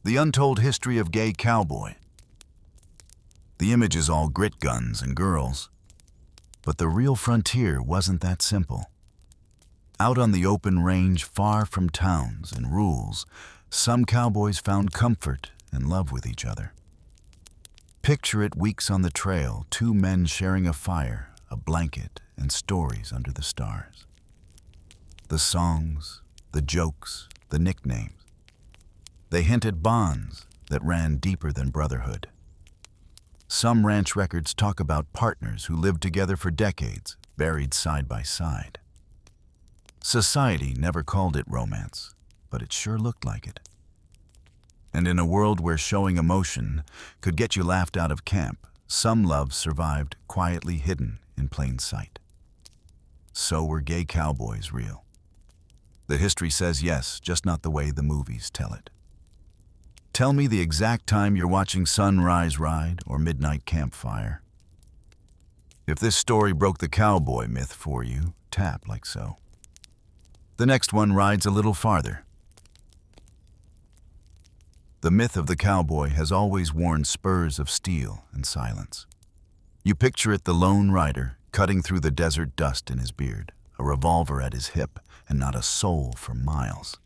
The Untold History of Gay Cowboy. The image is all grit guns and girls. But the real frontier wasn't that simple. Out on the open range, far from towns and rules, some cowboys found comfort and love with each other. Picture it weeks on the trail, two men sharing a fire, a blanket, and stories under the stars. The songs, the jokes, the nicknames. They hint at bonds that ran deeper than brotherhood. Some ranch records talk about partners who lived together for decades, buried side by side. Society never called it romance, but it sure looked like it. And in a world where showing emotion could get you laughed out of camp, some love survived quietly hidden in plain sight. So were gay cowboys real? The history says yes, just not the way the movies tell it. Tell me the exact time you're watching Sunrise Ride or Midnight Campfire. If this story broke the cowboy myth for you, tap like so. The next one rides a little farther. The myth of the cowboy has always worn spurs of steel and silence. You picture it, the lone rider, cutting through the desert dust in his beard, a revolver at his hip, and not a soul for miles.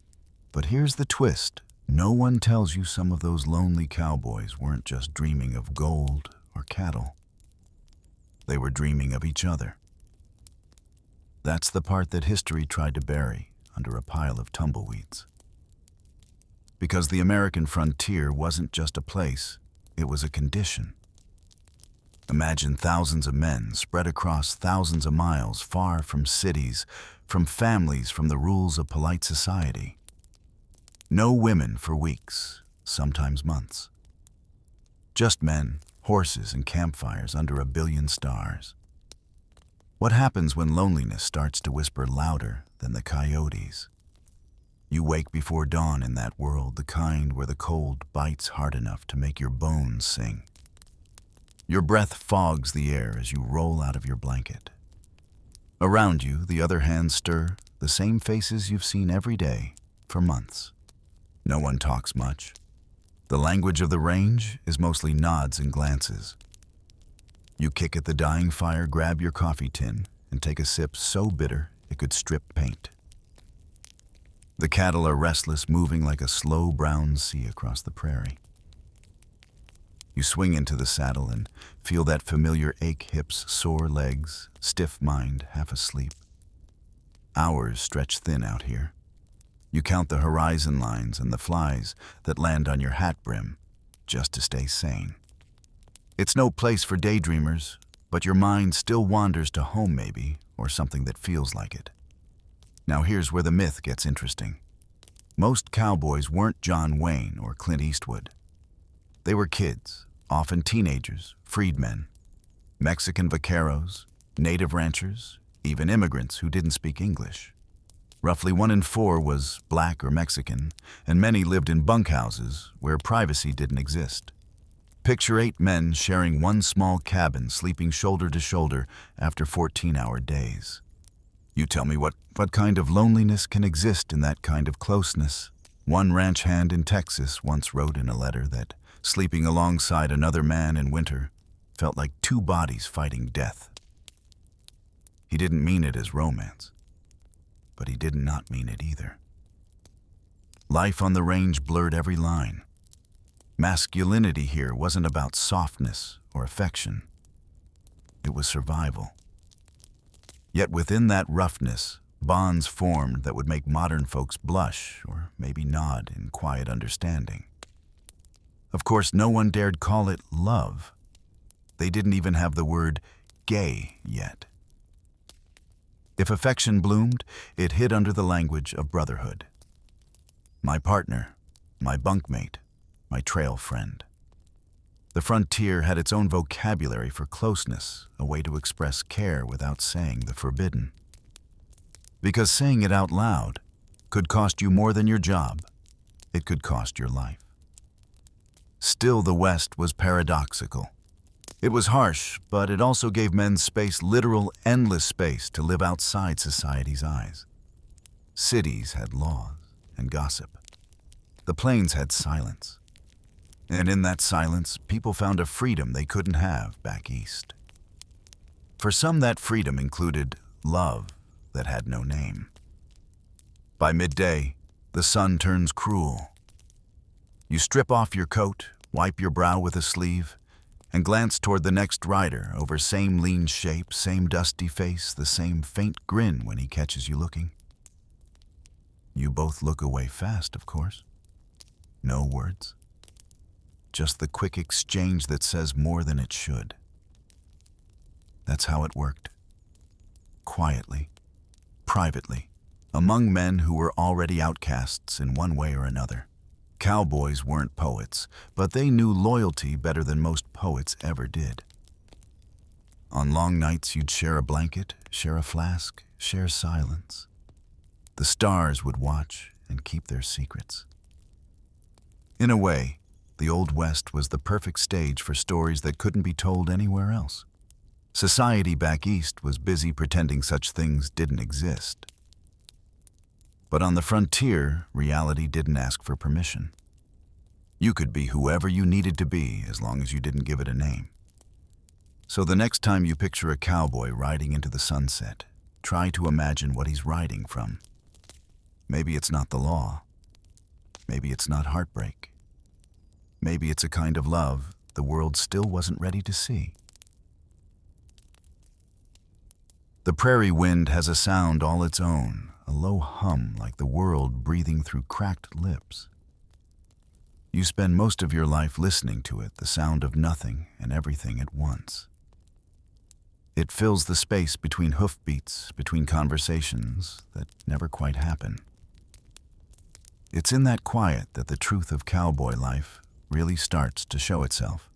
But here's the twist. No one tells you some of those lonely cowboys weren't just dreaming of gold or cattle. They were dreaming of each other. That's the part that history tried to bury under a pile of tumbleweeds. Because the American frontier wasn't just a place, it was a condition. Imagine thousands of men spread across thousands of miles, far from cities, from families, from the rules of polite society. No women for weeks, sometimes months. Just men, horses, and campfires under a billion stars. What happens when loneliness starts to whisper louder than the coyotes? You wake before dawn in that world, the kind where the cold bites hard enough to make your bones sing. Your breath fogs the air as you roll out of your blanket. Around you, the other hands stir, the same faces you've seen every day for months. No one talks much. The language of the range is mostly nods and glances. You kick at the dying fire, grab your coffee tin, and take a sip so bitter it could strip paint. The cattle are restless, moving like a slow brown sea across the prairie. You swing into the saddle and feel that familiar ache, hips, sore legs, stiff mind, half asleep. Hours stretch thin out here. You count the horizon lines and the flies that land on your hat brim just to stay sane. It's no place for daydreamers, but your mind still wanders to home maybe, or something that feels like it. Now here's where the myth gets interesting. Most cowboys weren't John Wayne or Clint Eastwood. They were kids, often teenagers, freedmen, Mexican vaqueros, native ranchers, even immigrants who didn't speak English. Roughly 1 in 4 was black or Mexican, and many lived in bunkhouses where privacy didn't exist. Picture 8 men sharing one small cabin, sleeping shoulder to shoulder after 14-hour days. You tell me what kind of loneliness can exist in that kind of closeness. One ranch hand in Texas once wrote in a letter that sleeping alongside another man in winter felt like 2 bodies fighting death. He didn't mean it as romance, but he did not mean it either. Life on the range blurred every line. Masculinity here wasn't about softness or affection. It was survival. Yet within that roughness, bonds formed that would make modern folks blush or maybe nod in quiet understanding. Of course, no one dared call it love. They didn't even have the word gay yet. If affection bloomed, it hid under the language of brotherhood. My partner, my bunkmate, my trail friend. The frontier had its own vocabulary for closeness, a way to express care without saying the forbidden. Because saying it out loud could cost you more than your job. It could cost your life. Still, the West was paradoxical. It was harsh, but it also gave men space, literal, endless space, to live outside society's eyes. Cities had laws and gossip. The plains had silence. And in that silence, people found a freedom they couldn't have back east. For some, that freedom included love that had no name. By midday, the sun turns cruel. You strip off your coat, wipe your brow with a sleeve, and glance toward the next rider over same lean shape, same dusty face, the same faint grin when he catches you looking. You both look away fast, of course. No words. Just the quick exchange that says more than it should. That's how it worked. Quietly, privately, among men who were already outcasts in one way or another. Cowboys weren't poets, but they knew loyalty better than most poets ever did. On long nights, you'd share a blanket, share a flask, share silence. The stars would watch and keep their secrets. In a way, the Old West was the perfect stage for stories that couldn't be told anywhere else. Society back east was busy pretending such things didn't exist. But on the frontier, reality didn't ask for permission. You could be whoever you needed to be as long as you didn't give it a name. So the next time you picture a cowboy riding into the sunset, try to imagine what he's riding from. Maybe it's not the law. Maybe it's not heartbreak. Maybe it's a kind of love the world still wasn't ready to see. The prairie wind has a sound all its own, a low hum like the world breathing through cracked lips. You spend most of your life listening to it, the sound of nothing and everything at once. It fills the space between hoofbeats, between conversations that never quite happen. It's in that quiet that the truth of cowboy life really starts to show itself.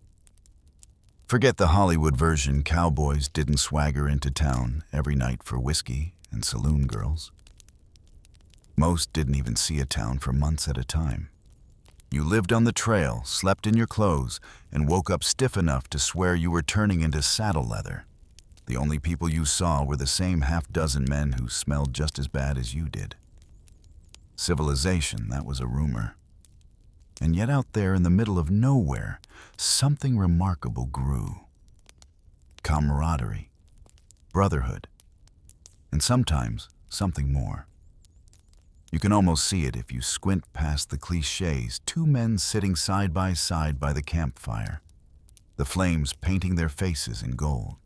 Forget the Hollywood version. Cowboys didn't swagger into town every night for whiskey and saloon girls. Most didn't even see a town for months at a time. You lived on the trail, slept in your clothes, and woke up stiff enough to swear you were turning into saddle leather. The only people you saw were the same half-dozen men who smelled just as bad as you did. Civilization, that was a rumor. And yet out there in the middle of nowhere, something remarkable grew. Camaraderie, brotherhood, and sometimes something more. You can almost see it if you squint past the cliches, two men sitting side by the campfire, the flames painting their faces in gold.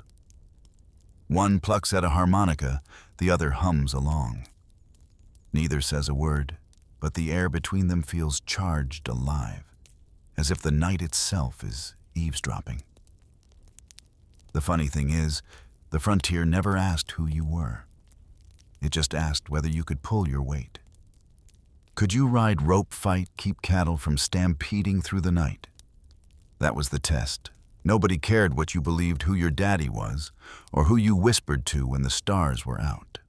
One plucks at a harmonica, the other hums along. Neither says a word, but the air between them feels charged alive, as if the night itself is eavesdropping. The funny thing is, the frontier never asked who you were. It just asked whether you could pull your weight. Could you ride rope fight, keep cattle from stampeding through the night? That was the test. Nobody cared what you believed who your daddy was, or who you whispered to when the stars were out.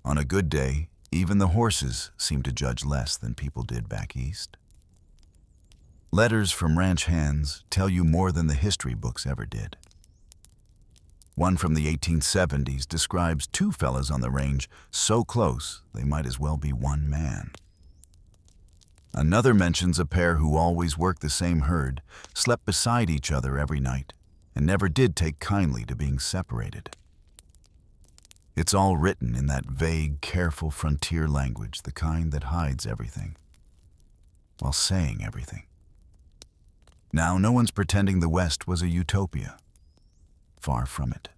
On a good day, even the horses seemed to judge less than people did back east. Letters from ranch hands tell you more than the history books ever did. One from the 1870s describes two fellas on the range so close they might as well be one man. Another mentions a pair who always worked the same herd, slept beside each other every night, and never did take kindly to being separated. It's all written in that vague, careful frontier language, the kind that hides everything, while saying everything. Now, no one's pretending the West was a utopia. Far from it.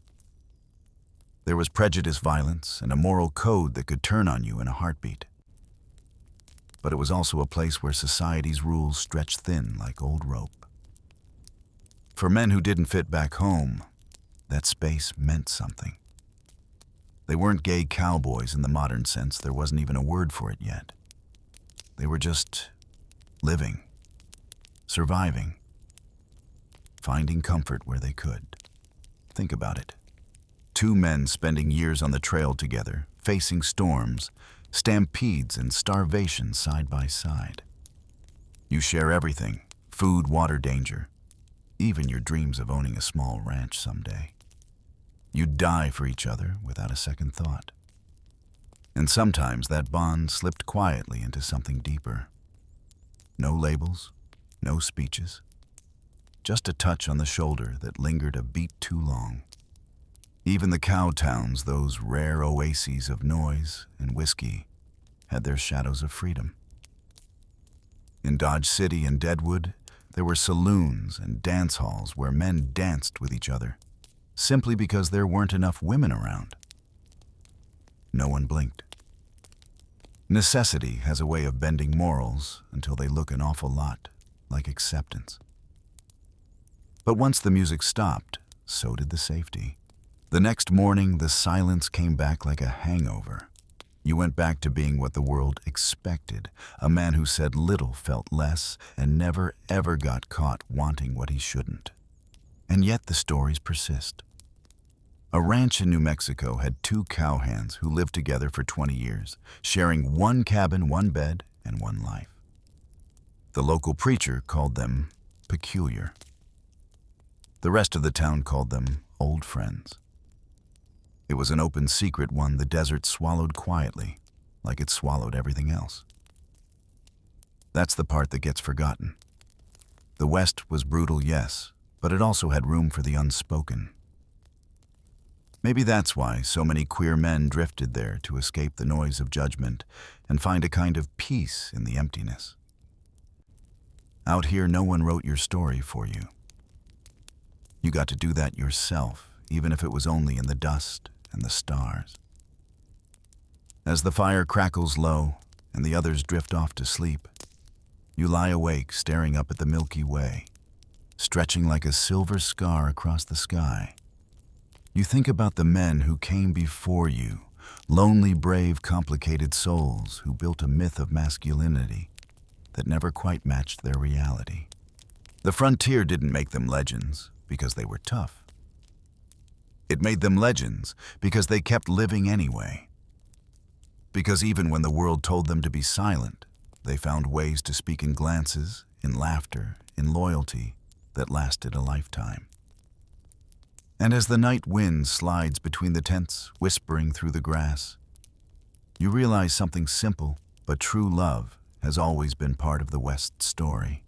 There was prejudice, violence, and a moral code that could turn on you in a heartbeat. But it was also a place where society's rules stretched thin like old rope. For men who didn't fit back home, that space meant something. They weren't gay cowboys in the modern sense. There wasn't even a word for it yet. They were just living, surviving, finding comfort where they could. Think about it. Two men spending years on the trail together, facing storms, stampedes, and starvation side by side. You share everything: food, water, danger, even your dreams of owning a small ranch someday. You'd die for each other without a second thought. And sometimes that bond slipped quietly into something deeper. No labels, no speeches, just a touch on the shoulder that lingered a beat too long. Even the cow towns, those rare oases of noise and whiskey, had their shadows of freedom. In Dodge City and Deadwood, there were saloons and dance halls where men danced with each other, simply because there weren't enough women around. No one blinked. Necessity has a way of bending morals until they look an awful lot like acceptance. But once the music stopped, so did the safety. The next morning, the silence came back like a hangover. You went back to being what the world expected, a man who said little, felt less, and never ever got caught wanting what he shouldn't. And yet the stories persist. A ranch in New Mexico had two cowhands who lived together for 20 years, sharing one cabin, one bed, and one life. The local preacher called them peculiar. The rest of the town called them old friends. It was an open secret one the desert swallowed quietly, like it swallowed everything else. That's the part that gets forgotten. The West was brutal, yes, but it also had room for the unspoken. Maybe that's why so many queer men drifted there to escape the noise of judgment and find a kind of peace in the emptiness. Out here, no one wrote your story for you. You got to do that yourself, even if it was only in the dust and the stars. As the fire crackles low and the others drift off to sleep, you lie awake staring up at the Milky Way, stretching like a silver scar across the sky. You think about the men who came before you, lonely, brave, complicated souls who built a myth of masculinity that never quite matched their reality. The frontier didn't make them legends because they were tough. It made them legends because they kept living anyway. Because even when the world told them to be silent, they found ways to speak in glances, in laughter, in loyalty that lasted a lifetime. And as the night wind slides between the tents, whispering through the grass, you realize something simple but true: love has always been part of the West's story.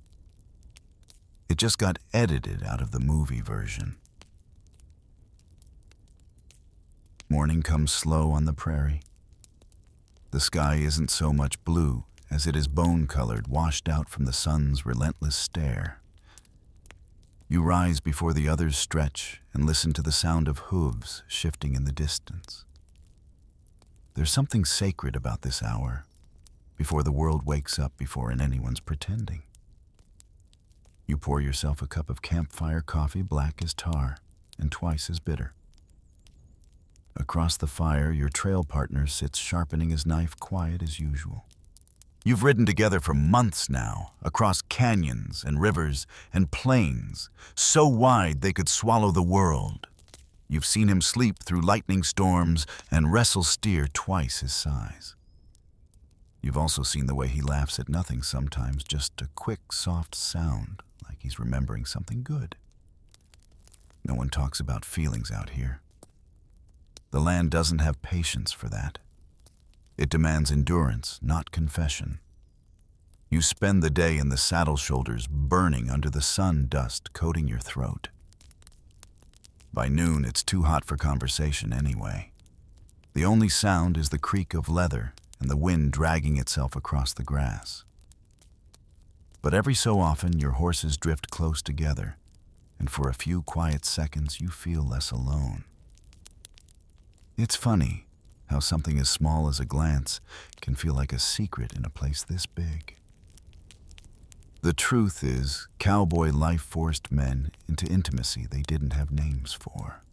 It just got edited out of the movie version. Morning comes slow on the prairie. The sky isn't so much blue as it is bone-colored, washed out from the sun's relentless stare. You rise before the others stretch and listen to the sound of hooves shifting in the distance. There's something sacred about this hour, before the world wakes up, before anyone's pretending. You pour yourself a cup of campfire coffee, black as tar and twice as bitter. Across the fire, your trail partner sits sharpening his knife, quiet as usual. You've ridden together for months now, across canyons and rivers and plains, so wide they could swallow the world. You've seen him sleep through lightning storms and wrestle steer twice his size. You've also seen the way he laughs at nothing sometimes, just a quick, soft sound, like he's remembering something good. No one talks about feelings out here. The land doesn't have patience for that. It demands endurance, not confession. You spend the day in the saddle shoulders, burning under the sun dust coating your throat. By noon, it's too hot for conversation anyway. The only sound is the creak of leather and the wind dragging itself across the grass. But every so often, your horses drift close together, and for a few quiet seconds, you feel less alone. It's funny how something as small as a glance can feel like a secret in a place this big. The truth is, cowboy life forced men into intimacy they didn't have names for.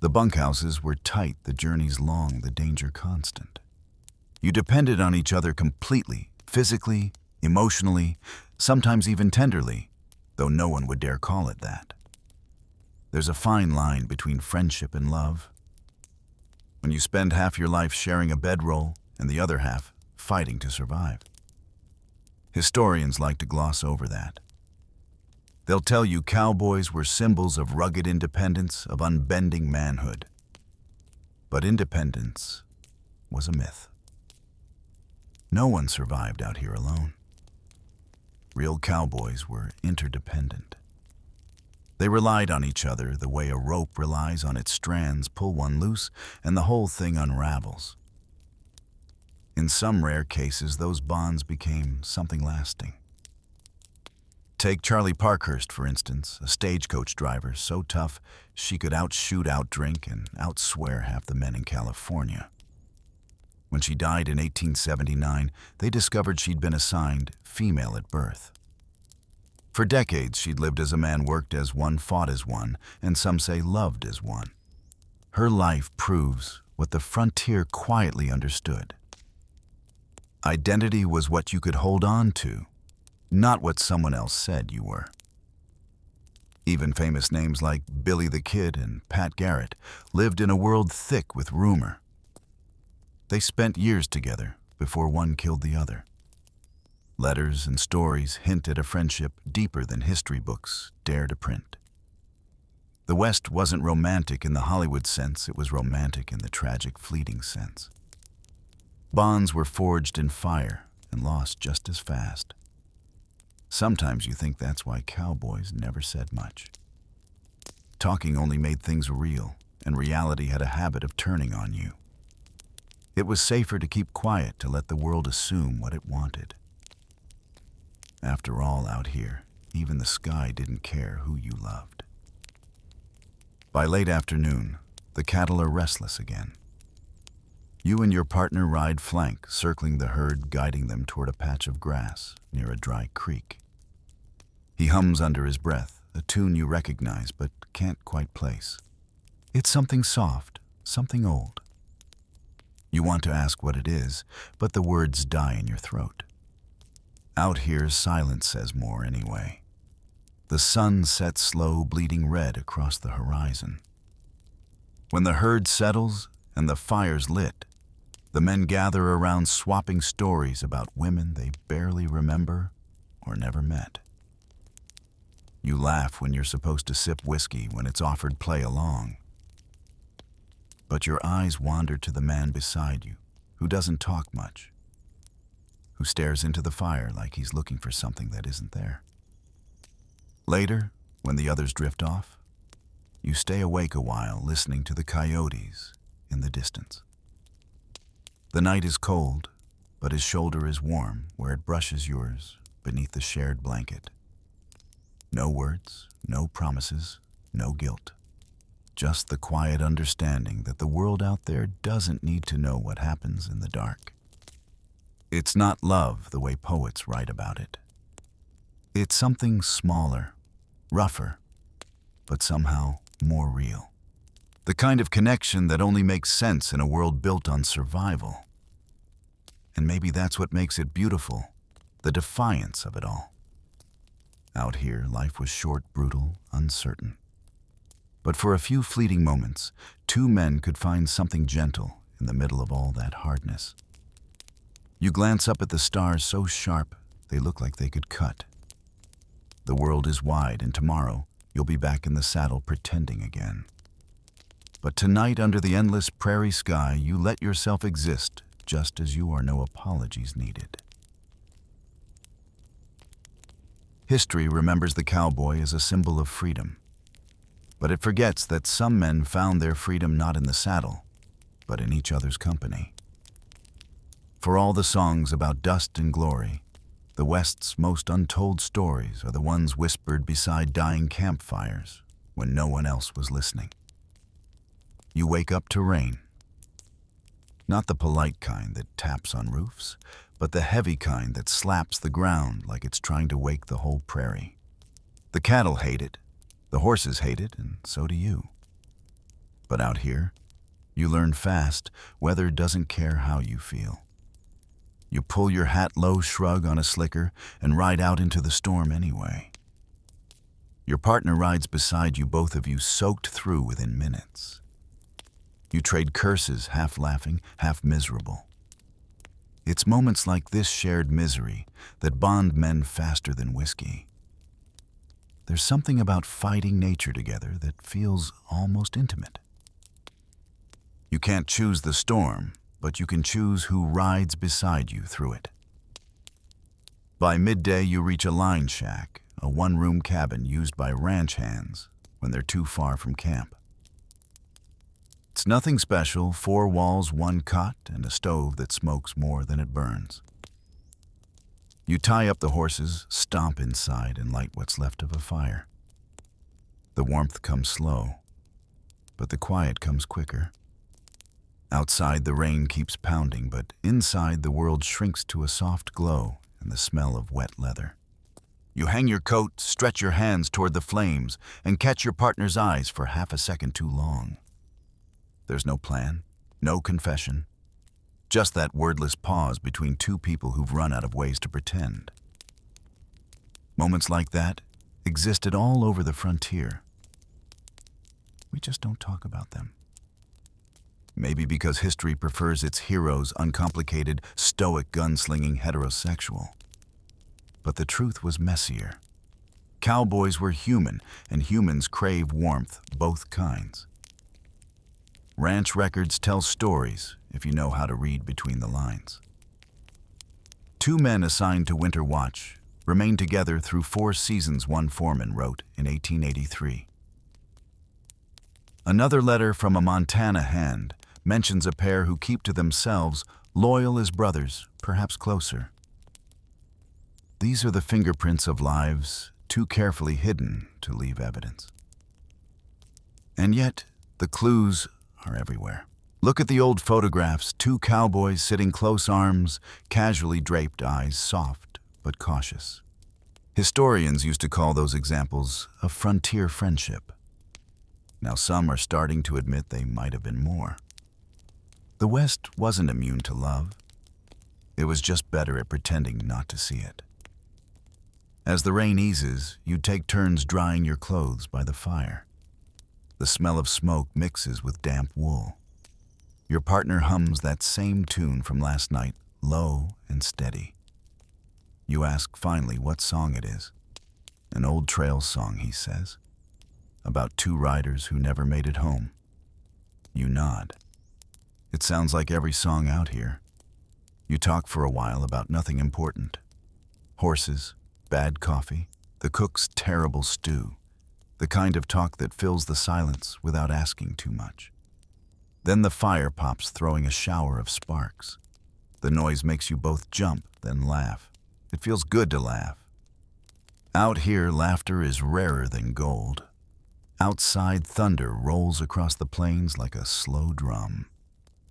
The bunkhouses were tight, the journeys long, the danger constant. You depended on each other completely, physically, emotionally, sometimes even tenderly, though no one would dare call it that. There's a fine line between friendship and love. When you spend half your life sharing a bedroll and the other half fighting to survive. Historians like to gloss over that. They'll tell you cowboys were symbols of rugged independence, of unbending manhood. But independence was a myth. No one survived out here alone. Real cowboys were interdependent. They relied on each other the way a rope relies on its strands. Pull one loose, and the whole thing unravels. In some rare cases, those bonds became something lasting. Take Charlie Parkhurst, for instance, a stagecoach driver so tough she could outshoot, outdrink, and outswear half the men in California. When she died in 1879, they discovered she'd been assigned female at birth. For decades, she'd lived as a man, worked as one, fought as one, and some say loved as one. Her life proves what the frontier quietly understood. Identity was what you could hold on to, not what someone else said you were. Even famous names like Billy the Kid and Pat Garrett lived in a world thick with rumor. They spent years together before one killed the other. Letters and stories hint at a friendship deeper than history books dare to print. The West wasn't romantic in the Hollywood sense, it was romantic in the tragic, fleeting sense. Bonds were forged in fire and lost just as fast. Sometimes you think that's why cowboys never said much. Talking only made things real, and reality had a habit of turning on you. It was safer to keep quiet, to let the world assume what it wanted. After all, out here, even the sky didn't care who you loved. By late afternoon, the cattle are restless again. You and your partner ride flank, circling the herd, guiding them toward a patch of grass near a dry creek. He hums under his breath, a tune you recognize but can't quite place. It's something soft, something old. You want to ask what it is, but the words die in your throat. Out here, silence says more anyway. The sun sets slow, bleeding red across the horizon. When the herd settles and the fire's lit, the men gather around, swapping stories about women they barely remember or never met. You laugh when you're supposed to sip whiskey when it's offered play along. But your eyes wander to the man beside you, who doesn't talk much, who stares into the fire like he's looking for something that isn't there. Later, when the others drift off, you stay awake a while, listening to the coyotes in the distance. The night is cold, but his shoulder is warm where it brushes yours beneath the shared blanket. No words, no promises, no guilt. Just the quiet understanding that the world out there doesn't need to know what happens in the dark. It's not love the way poets write about it. It's something smaller, rougher, but somehow more real. The kind of connection that only makes sense in a world built on survival. And maybe that's what makes it beautiful, the defiance of it all. Out here, life was short, brutal, uncertain. But for a few fleeting moments, two men could find something gentle in the middle of all that hardness. You glance up at the stars so sharp they look like they could cut. The world is wide, and tomorrow you'll be back in the saddle pretending again. But tonight, under the endless prairie sky, you let yourself exist just as you are, no apologies needed. History remembers the cowboy as a symbol of freedom, but it forgets that some men found their freedom not in the saddle, but in each other's company. For all the songs about dust and glory, the West's most untold stories are the ones whispered beside dying campfires when no one else was listening. You wake up to rain. Not the polite kind that taps on roofs, but the heavy kind that slaps the ground like it's trying to wake the whole prairie. The cattle hate it, the horses hate it, and so do you. But out here, you learn fast, weather doesn't care how you feel. You pull your hat low, shrug on a slicker, and ride out into the storm anyway. Your partner rides beside you, both of you soaked through within minutes. You trade curses, half laughing, half miserable. It's moments like this shared misery that bond men faster than whiskey. There's something about fighting nature together that feels almost intimate. You can't choose the storm, but you can choose who rides beside you through it. By midday, you reach a line shack, a one-room cabin used by ranch hands when they're too far from camp. It's nothing special, 4 walls, 1 cot, and a stove that smokes more than it burns. You tie up the horses, stomp inside, and light what's left of a fire. The warmth comes slow, but the quiet comes quicker. Outside, the rain keeps pounding, but inside, the world shrinks to a soft glow and the smell of wet leather. You hang your coat, stretch your hands toward the flames, and catch your partner's eyes for half a second too long. There's no plan, no confession, just that wordless pause between 2 people who've run out of ways to pretend. Moments like that existed all over the frontier. We just don't talk about them. Maybe because history prefers its heroes uncomplicated, stoic, gunslinging heterosexual. But the truth was messier. Cowboys were human, and humans crave warmth, both kinds. Ranch records tell stories if you know how to read between the lines. 2 men assigned to winter watch remained together through 4 seasons, one foreman wrote in 1883. Another letter from a Montana hand mentions a pair who keep to themselves, loyal as brothers, perhaps closer. These are the fingerprints of lives too carefully hidden to leave evidence. And yet, the clues are everywhere. Look at the old photographs, 2 cowboys sitting close arms, casually draped, eyes soft but cautious. Historians used to call those examples a frontier friendship. Now some are starting to admit they might have been more. The West wasn't immune to love. It was just better at pretending not to see it. As the rain eases, you take turns drying your clothes by the fire. The smell of smoke mixes with damp wool. Your partner hums that same tune from last night, low and steady. You ask finally what song it is. An old trail song, he says, about 2 riders who never made it home. You nod. It sounds like every song out here. You talk for a while about nothing important. Horses, bad coffee, the cook's terrible stew, the kind of talk that fills the silence without asking too much. Then the fire pops, throwing a shower of sparks. The noise makes you both jump, then laugh. It feels good to laugh. Out here, laughter is rarer than gold. Outside, thunder rolls across the plains like a slow drum.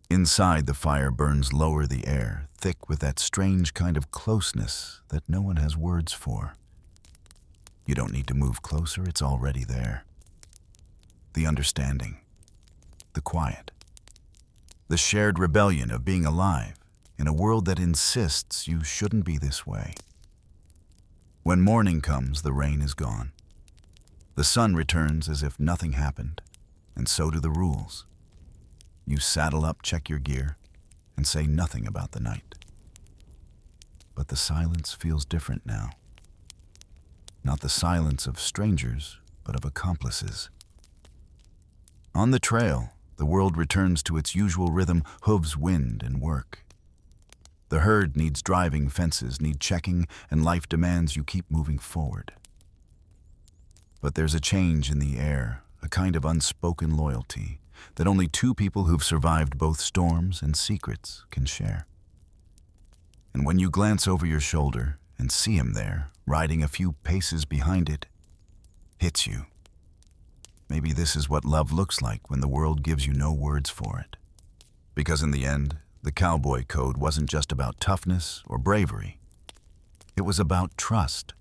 Inside, the fire burns lower the air, thick with that strange kind of closeness that no one has words for. You don't need to move closer, it's already there. The understanding, the quiet, the shared rebellion of being alive in a world that insists you shouldn't be this way. When morning comes, the rain is gone. The sun returns as if nothing happened, and so do the rules. You saddle up, check your gear, and say nothing about the night. But the silence feels different now. Not the silence of strangers, but of accomplices. On the trail, the world returns to its usual rhythm, hooves, wind, and work. The herd needs driving, fences need checking, and life demands you keep moving forward. But there's a change in the air, a kind of unspoken loyalty that only 2 people who've survived both storms and secrets can share. And when you glance over your shoulder and see him there, riding a few paces behind it, hits you. Maybe this is what love looks like when the world gives you no words for it. Because in the end, the cowboy code wasn't just about toughness or bravery. It was about trust.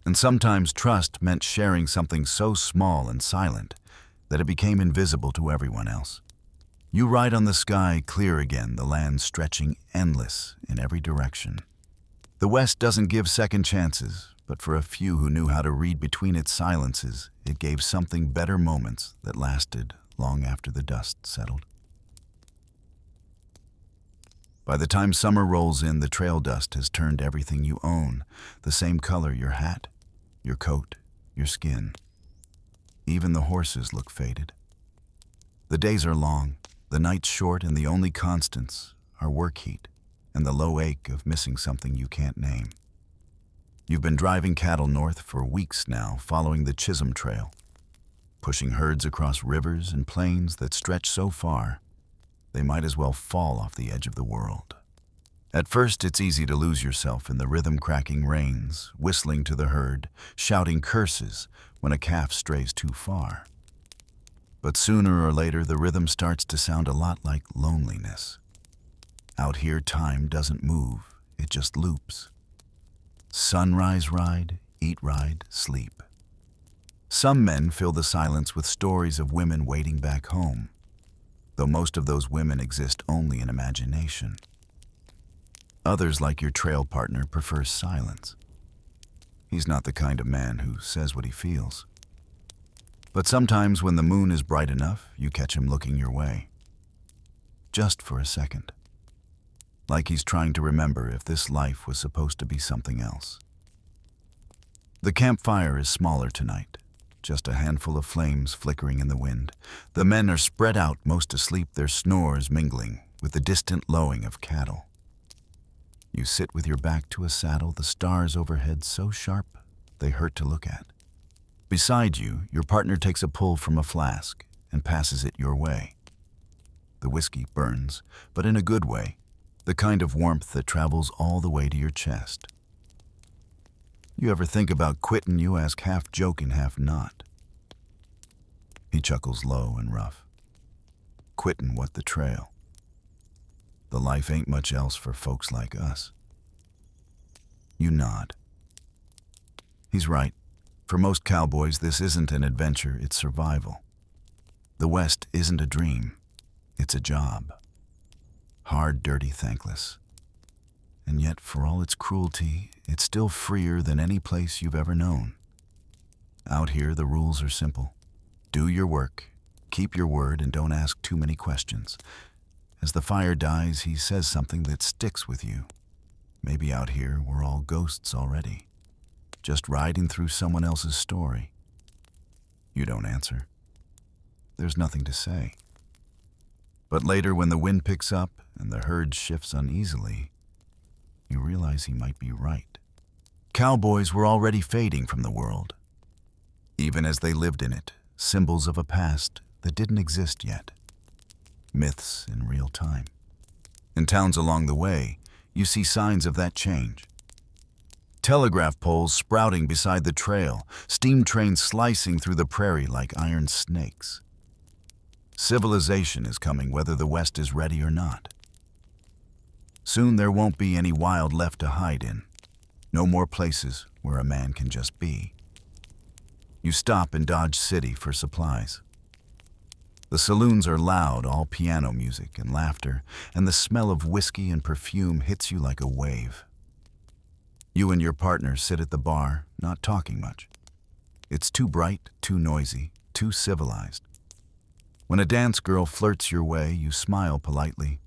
And sometimes trust meant sharing something so small and silent that it became invisible to everyone else. You ride on the sky clear again, the land stretching endless in every direction. The West doesn't give second chances, but for a few who knew how to read between its silences, it gave something better moments that lasted long after the dust settled. By the time summer rolls in, the trail dust has turned everything you own, the same color your hat, your coat, your skin. Even the horses look faded. The days are long, the nights short, and the only constants are work heat and the low ache of missing something you can't name. You've been driving cattle north for weeks now, following the Chisholm Trail, pushing herds across rivers and plains that stretch so far, they might as well fall off the edge of the world. At first, it's easy to lose yourself in the rhythm-cracking reins, whistling to the herd, shouting curses when a calf strays too far. But sooner or later, the rhythm starts to sound a lot like loneliness. Out here, time doesn't move, it just loops. Sunrise ride, eat ride, sleep. Some men fill the silence with stories of women waiting back home, though most of those women exist only in imagination. Others, like your trail partner, prefer silence. He's not the kind of man who says what he feels. But sometimes when the moon is bright enough, you catch him looking your way. Just for a second. Like he's trying to remember if this life was supposed to be something else. The campfire is smaller tonight, just a handful of flames flickering in the wind. The men are spread out, most asleep, their snores mingling with the distant lowing of cattle. You sit with your back to a saddle, the stars overhead so sharp they hurt to look at. Beside you, your partner takes a pull from a flask and passes it your way. The whiskey burns, but in a good way, the kind of warmth that travels all the way to your chest. You ever think about quittin', you ask, half joking, half not. He chuckles low and rough. Quittin' what, the trail? The life ain't much else for folks like us. You nod. He's right. For most cowboys, this isn't an adventure, it's survival. The West isn't a dream, it's a job. Hard, dirty, thankless. And yet, for all its cruelty, it's still freer than any place you've ever known. Out here, the rules are simple. Do your work, keep your word, and don't ask too many questions. As the fire dies, he says something that sticks with you. Maybe out here, we're all ghosts already, just riding through someone else's story. You don't answer. There's nothing to say. But later, when the wind picks up and the herd shifts uneasily, you realize he might be right. Cowboys were already fading from the world, even as they lived in it, symbols of a past that didn't exist yet. Myths in real time. In towns along the way, you see signs of that change. Telegraph poles sprouting beside the trail, steam trains slicing through the prairie like iron snakes. Civilization is coming whether the West is ready or not. Soon there won't be any wild left to hide in. No more places where a man can just be. You stop in Dodge City for supplies. The saloons are loud, all piano music and laughter, and the smell of whiskey and perfume hits you like a wave. You and your partner sit at the bar, not talking much. It's too bright, too noisy, too civilized. When a dance girl flirts your way, you smile politely,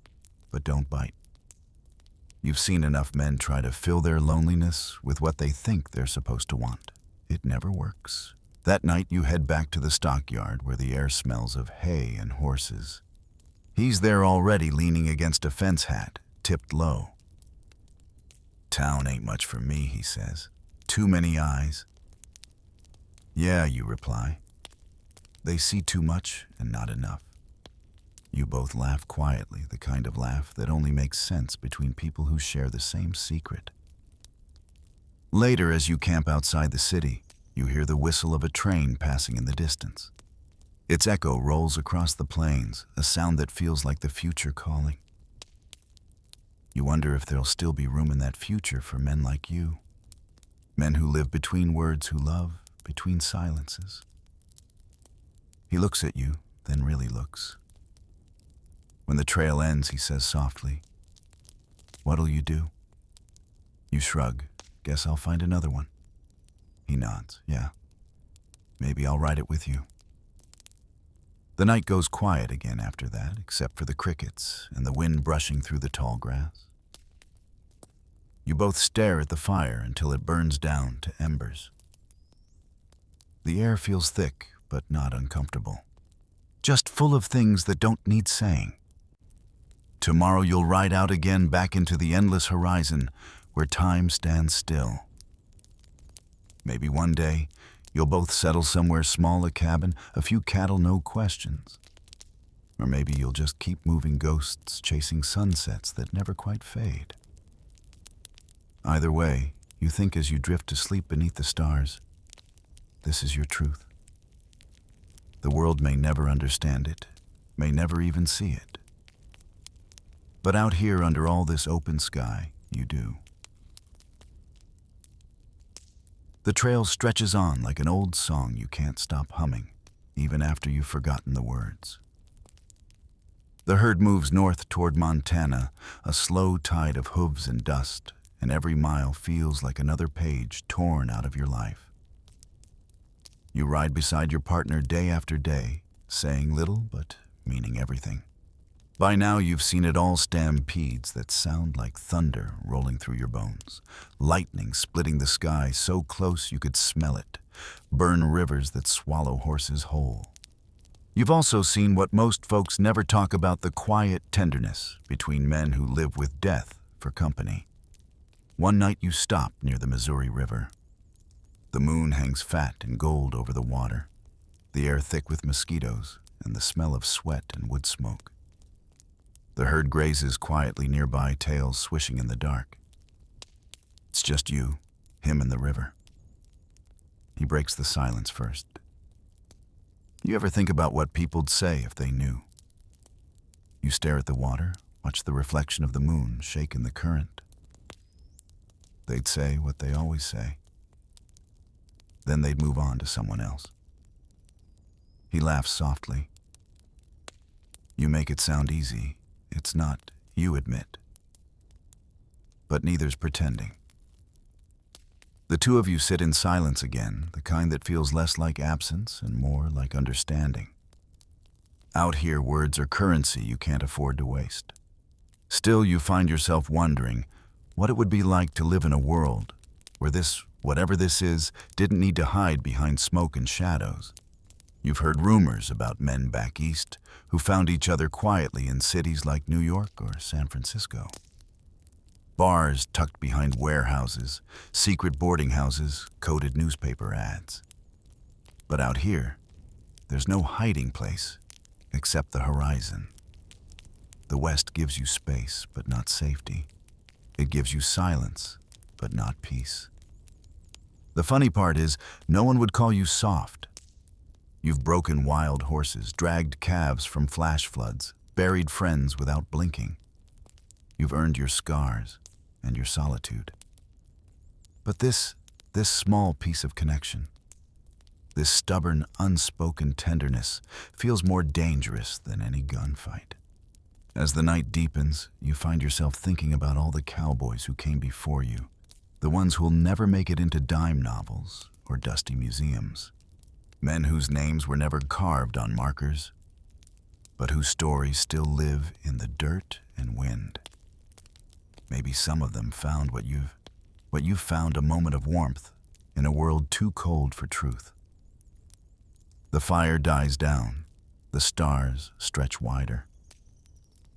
but don't bite. You've seen enough men try to fill their loneliness with what they think they're supposed to want. It never works. That night, you head back to the stockyard where the air smells of hay and horses. He's there already, leaning against a fence hat, tipped low. Town ain't much for me, he says. Too many eyes. Yeah, you reply. They see too much and not enough. You both laugh quietly, the kind of laugh that only makes sense between people who share the same secret. Later, as you camp outside the city, you hear the whistle of a train passing in the distance. Its echo rolls across the plains, a sound that feels like the future calling. You wonder if there'll still be room in that future for men like you. Men who live between words, who love between silences. He looks at you, then really looks. When the trail ends, he says softly, "What'll you do?" You shrug. "Guess I'll find another one." He nods. "Yeah. Maybe I'll ride it with you." The night goes quiet again after that, except for the crickets and the wind brushing through the tall grass. You both stare at the fire until it burns down to embers. The air feels thick, but not uncomfortable. Just full of things that don't need saying. Tomorrow you'll ride out again back into the endless horizon where time stands still. Maybe one day you'll both settle somewhere small, a cabin, a few cattle, no questions. Or maybe you'll just keep moving ghosts, chasing sunsets that never quite fade. Either way, you think as you drift to sleep beneath the stars, this is your truth. The world may never understand it, may never even see it. But out here under all this open sky, you do. The trail stretches on like an old song you can't stop humming, even after you've forgotten the words. The herd moves north toward Montana, a slow tide of hooves and dust, and every mile feels like another page torn out of your life. You ride beside your partner day after day, saying little but meaning everything. By now you've seen it all: stampedes that sound like thunder rolling through your bones, lightning splitting the sky so close you could smell it, burn rivers that swallow horses whole. You've also seen what most folks never talk about: the quiet tenderness between men who live with death for company. One night you stop near the Missouri River. The moon hangs fat and gold over the water, the air thick with mosquitoes and the smell of sweat and wood smoke. The herd grazes quietly nearby, tails swishing in the dark. It's just you, him and the river. He breaks the silence first. You ever think about what people'd say if they knew? You stare at the water, watch the reflection of the moon shake in the current. They'd say what they always say. Then they'd move on to someone else. He laughs softly. You make it sound easy. It's not, you admit. But neither's pretending. The two of you sit in silence again, the kind that feels less like absence and more like understanding. Out here, words are currency you can't afford to waste. Still, you find yourself wondering what it would be like to live in a world where this, whatever this is, didn't need to hide behind smoke and shadows. You've heard rumors about men back east who found each other quietly in cities like New York or San Francisco. Bars tucked behind warehouses, secret boarding houses, coded newspaper ads. But out here, there's no hiding place except the horizon. The West gives you space, but not safety. It gives you silence, but not peace. The funny part is, no one would call you soft. You've broken wild horses, dragged calves from flash floods, buried friends without blinking. You've earned your scars and your solitude. But this small piece of connection, this stubborn, unspoken tenderness, feels more dangerous than any gunfight. As the night deepens, you find yourself thinking about all the cowboys who came before you, the ones who'll never make it into dime novels or dusty museums. Men whose names were never carved on markers, but whose stories still live in the dirt and wind. Maybe some of them found what you've found, a moment of warmth in a world too cold for truth. The fire dies down, the stars stretch wider.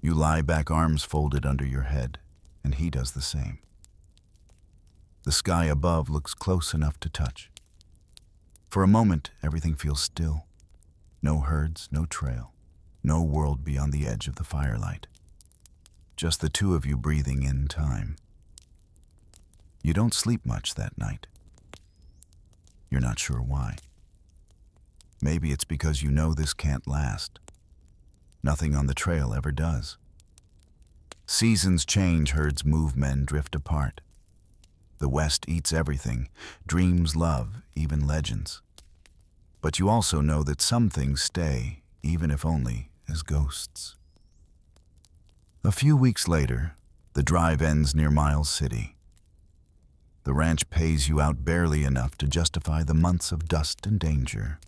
You lie back, arms folded under your head, and he does the same. The sky above looks close enough to touch. For a moment, everything feels still. No herds, no trail, no world beyond the edge of the firelight. Just the two of you breathing in time. You don't sleep much that night. You're not sure why. Maybe it's because you know this can't last. Nothing on the trail ever does. Seasons change, herds move, men drift apart. The West eats everything, dreams, love, even legends. But you also know that some things stay, even if only as ghosts. A few weeks later, the drive ends near Miles City. The ranch pays you out barely enough to justify the months of dust and danger.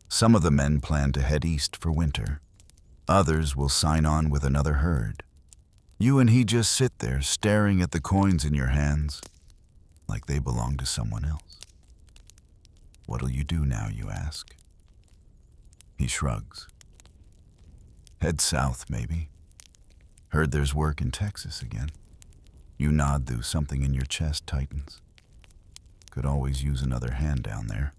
Some of the men plan to head east for winter. Others will sign on with another herd. You and he just sit there staring at the coins in your hands like they belong to someone else. What'll you do now, you ask? He shrugs. Head south, maybe. Heard there's work in Texas again. You nod though something in your chest tightens. Could always use another hand down there.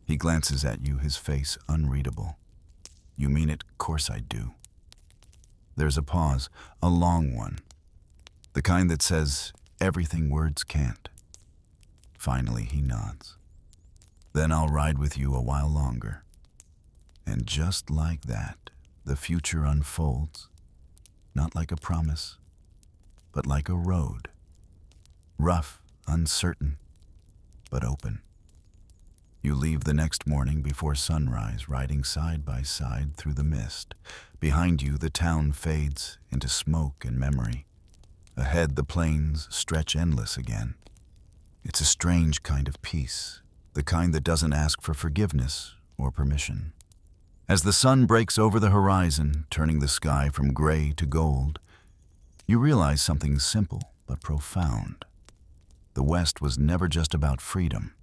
He glances at you, his face unreadable. You mean it? Course I do. There's a pause, a long one. The kind that says everything words can't. Finally, he nods. Then I'll ride with you a while longer. And just like that, the future unfolds, not like a promise, but like a road. Rough, uncertain, but open. You leave the next morning before sunrise, riding side by side through the mist. Behind you, the town fades into smoke and memory. Ahead, the plains stretch endless again. It's a strange kind of peace, the kind that doesn't ask for forgiveness or permission. As the sun breaks over the horizon, turning the sky from gray to gold, you realize something simple but profound. The West was never just about freedom.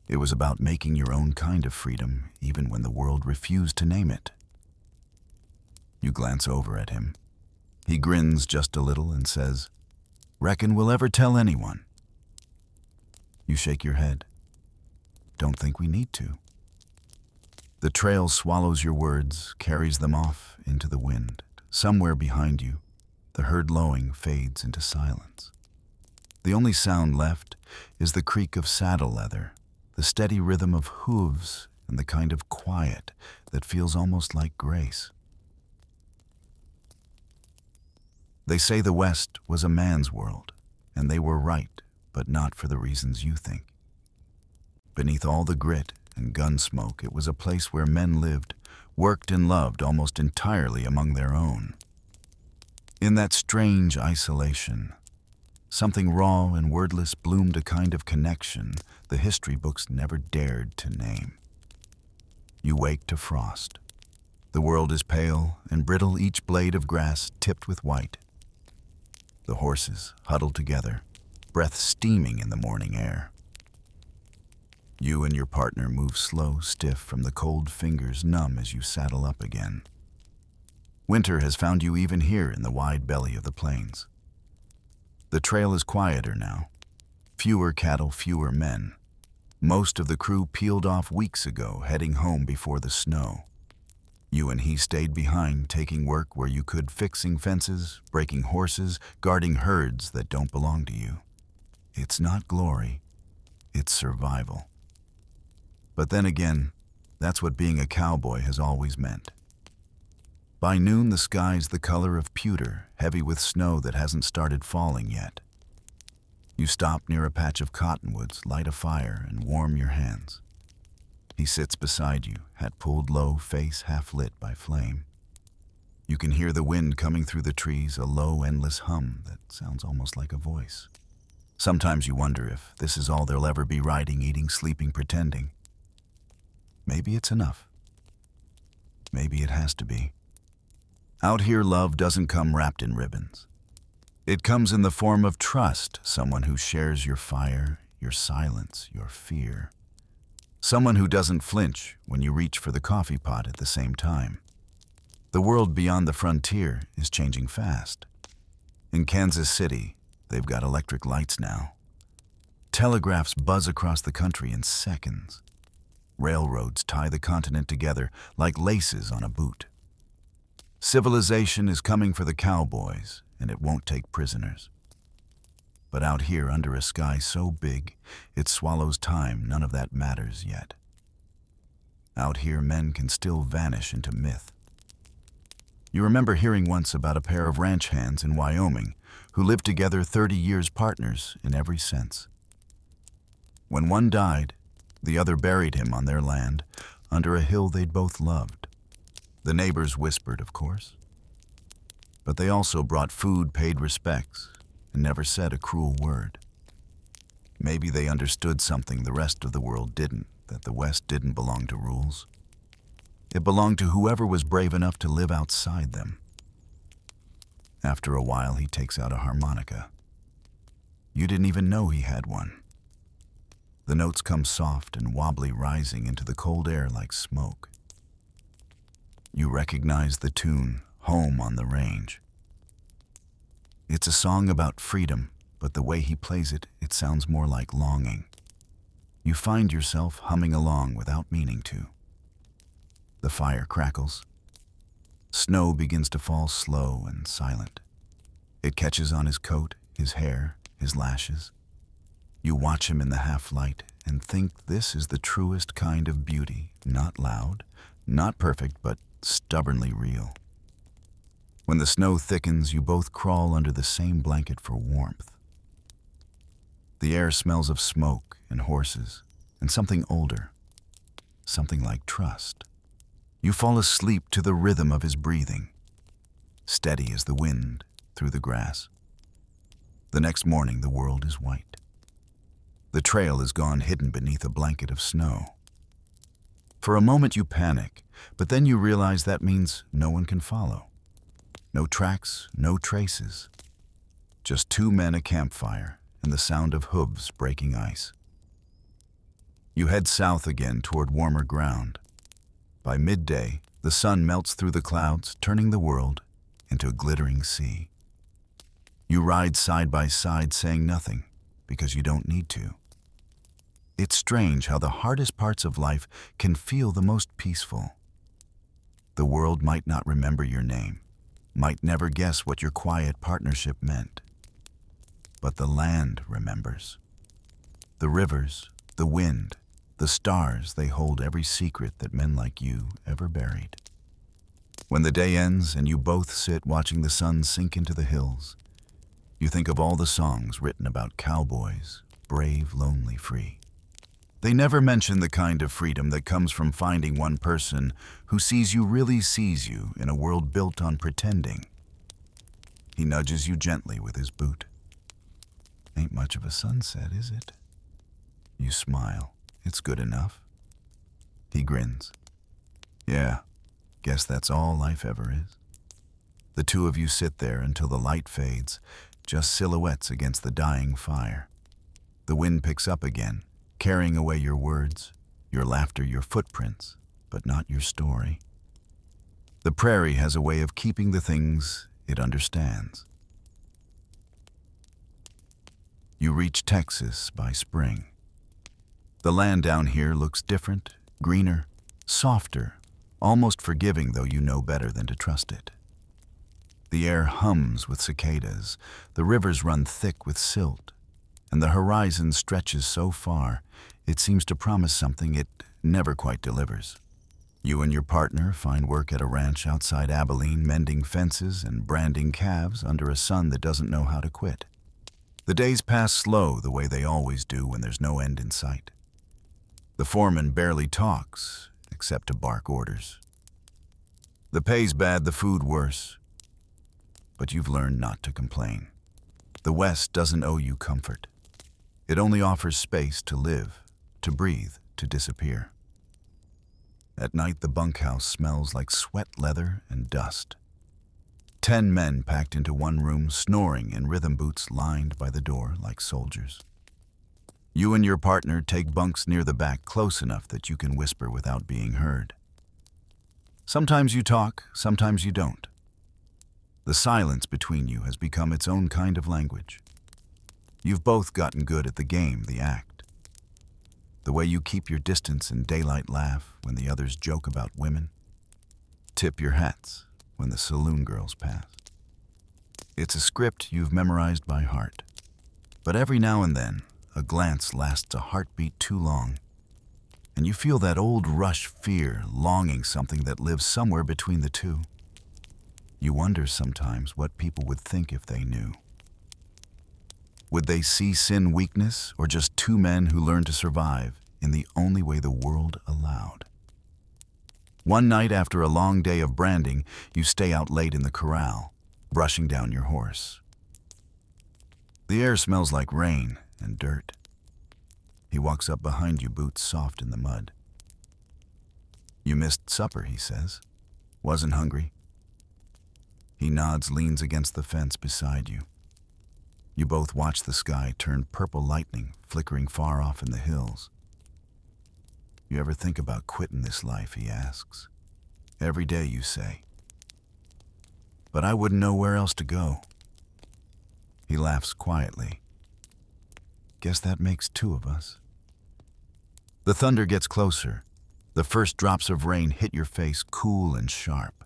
It was about making your own kind of freedom, even when the world refused to name it. You glance over at him. He grins just a little and says, "Reckon we'll ever tell anyone?" You shake your head. Don't think we need to. The trail swallows your words, carries them off into the wind. Somewhere behind you, the herd lowing fades into silence. The only sound left is the creak of saddle leather, the steady rhythm of hooves, and the kind of quiet that feels almost like grace. They say the West was a man's world, and they were right, but not for the reasons you think. Beneath all the grit and gun smoke, it was a place where men lived, worked and loved almost entirely among their own. In that strange isolation, something raw and wordless bloomed, a kind of connection the history books never dared to name. You wake to frost. The world is pale and brittle, each blade of grass tipped with white. The horses huddle together, breath steaming in the morning air. You and your partner move slow, stiff from the cold fingers, numb as you saddle up again. Winter has found you even here in the wide belly of the plains. The trail is quieter now. Fewer cattle, fewer men. Most of the crew peeled off weeks ago, heading home before the snow. You and he stayed behind, taking work where you could, fixing fences, breaking horses, guarding herds that don't belong to you. It's not glory, it's survival. But then again, that's what being a cowboy has always meant. By noon, the sky's the color of pewter, heavy with snow that hasn't started falling yet. You stop near a patch of cottonwoods, light a fire, and warm your hands. He sits beside you, hat pulled low, face half lit by flame. You can hear the wind coming through the trees, a low, endless hum that sounds almost like a voice. Sometimes you wonder if this is all there'll ever be, riding, eating, sleeping, pretending. Maybe it's enough. Maybe it has to be. Out here, love doesn't come wrapped in ribbons. It comes in the form of trust, someone who shares your fire, your silence, your fear. Someone who doesn't flinch when you reach for the coffee pot at the same time. The world beyond the frontier is changing fast. In Kansas City, they've got electric lights now. Telegraphs buzz across the country in seconds. Railroads tie the continent together like laces on a boot. Civilization is coming for the cowboys, and it won't take prisoners. But out here, under a sky so big, it swallows time, none of that matters yet. Out here, men can still vanish into myth. You remember hearing once about a pair of ranch hands in Wyoming who lived together 30 years, partners in every sense. When one died, the other buried him on their land, under a hill they'd both loved. The neighbors whispered, of course. But they also brought food, paid respects, and never said a cruel word. Maybe they understood something the rest of the world didn't, that the West didn't belong to rules. It belonged to whoever was brave enough to live outside them. After a while, he takes out a harmonica. You didn't even know he had one. The notes come soft and wobbly, rising into the cold air like smoke. You recognize the tune, Home on the Range. It's a song about freedom, but the way he plays it, it sounds more like longing. You find yourself humming along without meaning to. The fire crackles. Snow begins to fall slow and silent. It catches on his coat, his hair, his lashes. You watch him in the half-light and think this is the truest kind of beauty, not loud, not perfect, but stubbornly real. When the snow thickens, you both crawl under the same blanket for warmth. The air smells of smoke and horses and something older, something like trust. You fall asleep to the rhythm of his breathing, steady as the wind through the grass. The next morning, the world is white. The trail is gone hidden beneath a blanket of snow. For a moment you panic, but then you realize that means no one can follow. No tracks, no traces. Just two men, a campfire, and the sound of hooves breaking ice. You head south again toward warmer ground. By midday, the sun melts through the clouds, turning the world into a glittering sea. You ride side by side saying nothing, because you don't need to. It's strange how the hardest parts of life can feel the most peaceful. The world might not remember your name, might never guess what your quiet partnership meant. But the land remembers. The rivers, the wind, the stars, they hold every secret that men like you ever buried. When the day ends and you both sit watching the sun sink into the hills, you think of all the songs written about cowboys, brave, lonely, free. They never mention the kind of freedom that comes from finding one person who sees you really sees you in a world built on pretending. He nudges you gently with his boot. Ain't much of a sunset, is it? You smile. It's good enough. He grins. Yeah, guess that's all life ever is. The two of you sit there until the light fades, just silhouettes against the dying fire. The wind picks up again, carrying away your words, your laughter, your footprints, but not your story. The prairie has a way of keeping the things it understands. You reach Texas by spring. The land down here looks different, greener, softer, almost forgiving, though you know better than to trust it. The air hums with cicadas, the rivers run thick with silt, and the horizon stretches so far, it seems to promise something it never quite delivers. You and your partner find work at a ranch outside Abilene, mending fences and branding calves under a sun that doesn't know how to quit. The days pass slow the way they always do when there's no end in sight. The foreman barely talks, except to bark orders. The pay's bad, the food worse, but you've learned not to complain. The West doesn't owe you comfort. It only offers space to live, to breathe, to disappear. At night, the bunkhouse smells like sweat leather and dust. 10 men packed into one room, snoring in rhythm boots lined by the door like soldiers. You and your partner take bunks near the back, close enough that you can whisper without being heard. Sometimes you talk, sometimes you don't. The silence between you has become its own kind of language. You've both gotten good at the game, the act. The way you keep your distance in daylight, laugh when the others joke about women, tip your hats when the saloon girls pass. It's a script you've memorized by heart. But every now and then, a glance lasts a heartbeat too long, and you feel that old rush fear, longing something that lives somewhere between the two. You wonder sometimes what people would think if they knew. Would they see sin weakness, or just two men who learned to survive in the only way the world allowed? One night after a long day of branding, you stay out late in the corral, brushing down your horse. The air smells like rain and dirt. He walks up behind you, boots soft in the mud. You missed supper, he says. Wasn't hungry. He nods, leans against the fence beside you. You both watch the sky turn purple lightning, flickering far off in the hills. You ever think about quitting this life, he asks. Every day, you say. but I wouldn't know where else to go." He laughs quietly. "Guess that makes two of us." The thunder gets closer. The first drops of rain hit your face cool and sharp.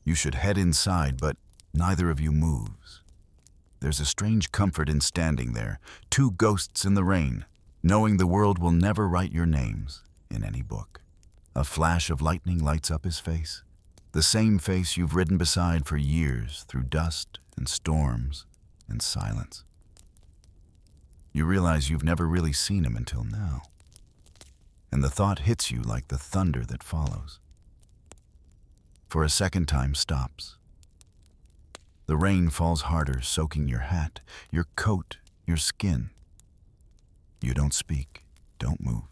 You should head inside, but neither of you moves. There's a strange comfort in standing there, two ghosts in the rain, knowing the world will never write your names in any book. A flash of lightning lights up his face, the same face you've ridden beside for years through dust and storms and silence. You realize you've never really seen him until now, and the thought hits you like the thunder that follows. For a second, time stops. The rain falls harder, soaking your hat, your coat, your skin. You don't speak, don't move.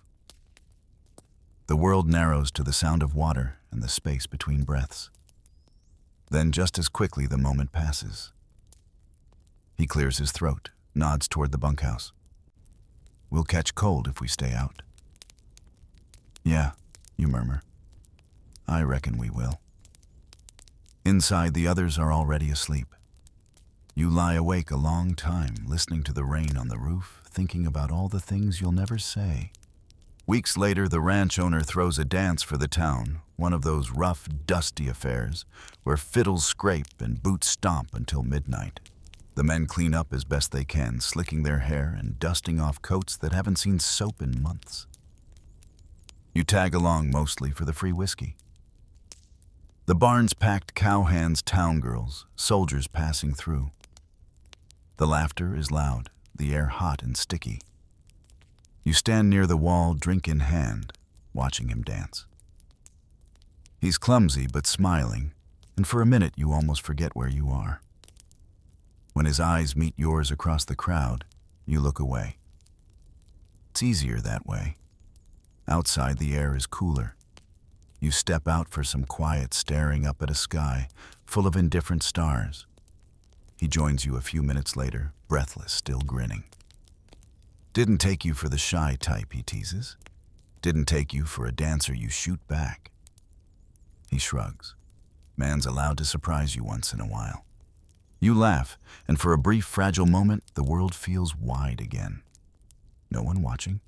The world narrows to the sound of water and the space between breaths. Then just as quickly the moment passes. He clears his throat, nods toward the bunkhouse. "We'll catch cold if we stay out." "Yeah," you murmur. "I reckon we will." Inside, the others are already asleep. You lie awake a long time, listening to the rain on the roof, thinking about all the things you'll never say. Weeks later, the ranch owner throws a dance for the town, one of those rough, dusty affairs where fiddles scrape and boots stomp until midnight. The men clean up as best they can, slicking their hair and dusting off coats that haven't seen soap in months. You tag along mostly for the free whiskey. The barn's packed cowhands, town girls, soldiers passing through. The laughter is loud, the air hot and sticky. You stand near the wall, drink in hand, watching him dance. He's clumsy but smiling, and for a minute you almost forget where you are. When his eyes meet yours across the crowd, you look away. It's easier that way. Outside, the air is cooler. You step out for some quiet, staring up at a sky full of indifferent stars. He joins you a few minutes later, breathless, still grinning. "Didn't take you for the shy type," he teases. "Didn't take you for a dancer you shoot back." He shrugs. Man's allowed to surprise you once in a while. You laugh, and for a brief, fragile moment, the world feels wide again. No one watching.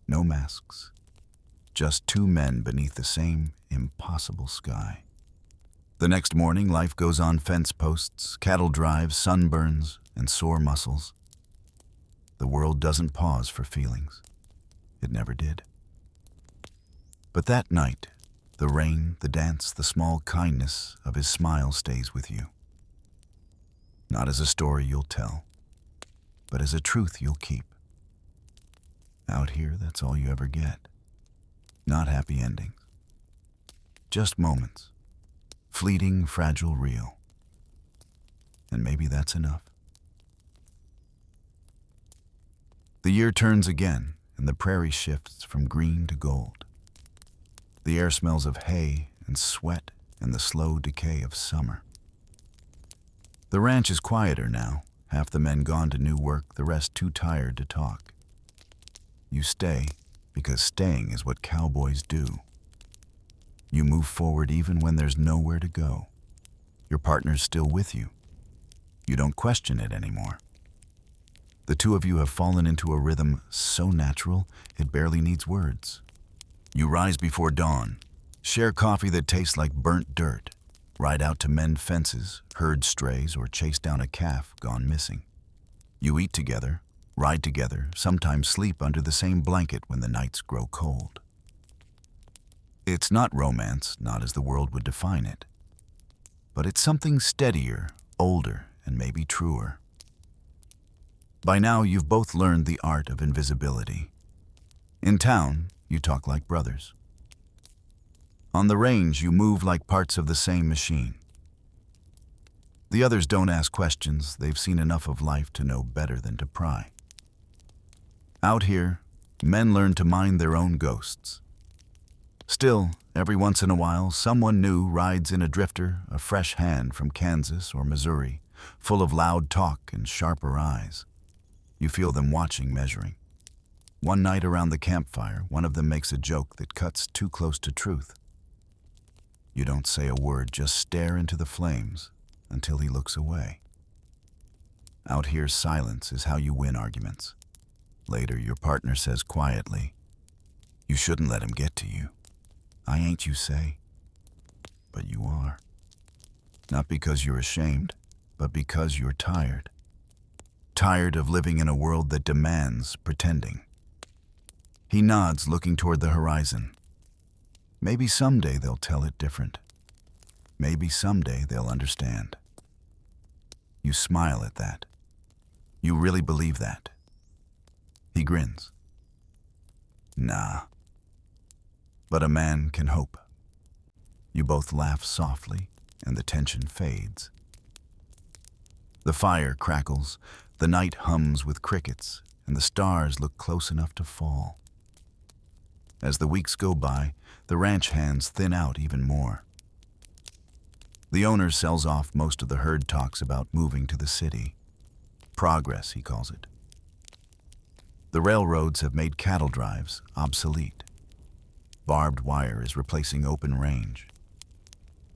No masks. Just two men beneath the same impossible sky. The next morning, life goes on: fence posts, cattle drives, sunburns, and sore muscles. The world doesn't pause for feelings. It never did. But that night, the rain, the dance, the small kindness of his smile stays with you. Not as a story you'll tell, but as a truth you'll keep. Out here, that's all you ever get. Not happy endings. Just moments. Fleeting, fragile, real. And maybe that's enough. The year turns again, and the prairie shifts from green to gold. The air smells of hay and sweat and the slow decay of summer. The ranch is quieter now, half the men gone to new work, the rest too tired to talk. You stay, because staying is what cowboys do. You move forward even when there's nowhere to go. Your partner's still with you. You don't question it anymore. The two of you have fallen into a rhythm so natural it barely needs words. You rise before dawn, share coffee that tastes like burnt dirt, ride out to mend fences, herd strays, or chase down a calf gone missing. You eat together, ride together, sometimes sleep under the same blanket when the nights grow cold. It's not romance, not as the world would define it, but it's something steadier, older, and maybe truer. By now, you've both learned the art of invisibility. In town, you talk like brothers. On the range, you move like parts of the same machine. The others don't ask questions. They've seen enough of life to know better than to pry. Out here, men learn to mind their own ghosts. Still, every once in a while, someone new rides in a drifter, a fresh hand from Kansas or Missouri, full of loud talk and sharper eyes. You feel them watching, measuring. One night around the campfire, one of them makes a joke that cuts too close to truth. You don't say a word, just stare into the flames, until he looks away. Out here, silence is how you win arguments. Later, your partner says quietly, "You shouldn't let him get to you." "I ain't," you say. But you are. Not because you're ashamed, but because you're tired. Tired of living in a world that demands pretending. He nods, looking toward the horizon. Maybe someday they'll tell it different. Maybe someday they'll understand. You smile at that. You really believe that. He grins. Nah. But a man can hope. You both laugh softly, and the tension fades. The fire crackles, the night hums with crickets, and the stars look close enough to fall. As the weeks go by, the ranch hands thin out even more. The owner sells off most of the herd, talks about moving to the city. Progress, he calls it. The railroads have made cattle drives obsolete. Barbed wire is replacing open range.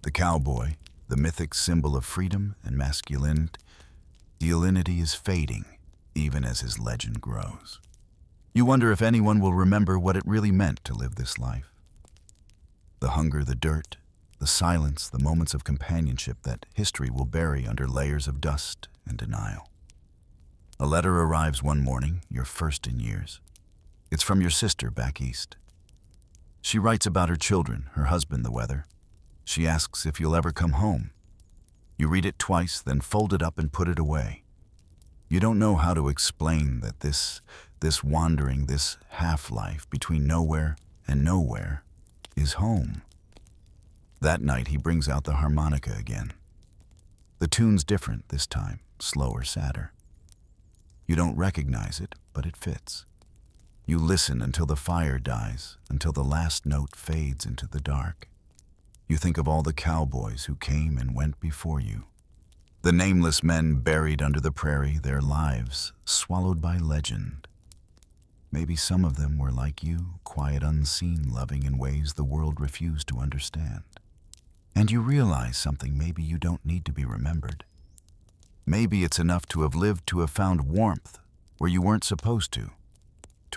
The cowboy, the mythic symbol of freedom and masculinity, is fading, even as his legend grows. You wonder if anyone will remember what it really meant to live this life. The hunger, the dirt, the silence, the moments of companionship that history will bury under layers of dust and denial. A letter arrives one morning, your first in years. It's from your sister back east. She writes about her children, her husband, the weather. She asks if you'll ever come home. You read it twice, then fold it up and put it away. You don't know how to explain that this wandering, this half-life between nowhere and nowhere is home. That night he brings out the harmonica again. The tune's different this time, slower, sadder. You don't recognize it, but it fits. You listen until the fire dies, until the last note fades into the dark. You think of all the cowboys who came and went before you. The nameless men buried under the prairie, their lives swallowed by legend. Maybe some of them were like you, quiet, unseen, loving in ways the world refused to understand. And you realize something: maybe you don't need to be remembered. Maybe it's enough to have lived, to have found warmth where you weren't supposed to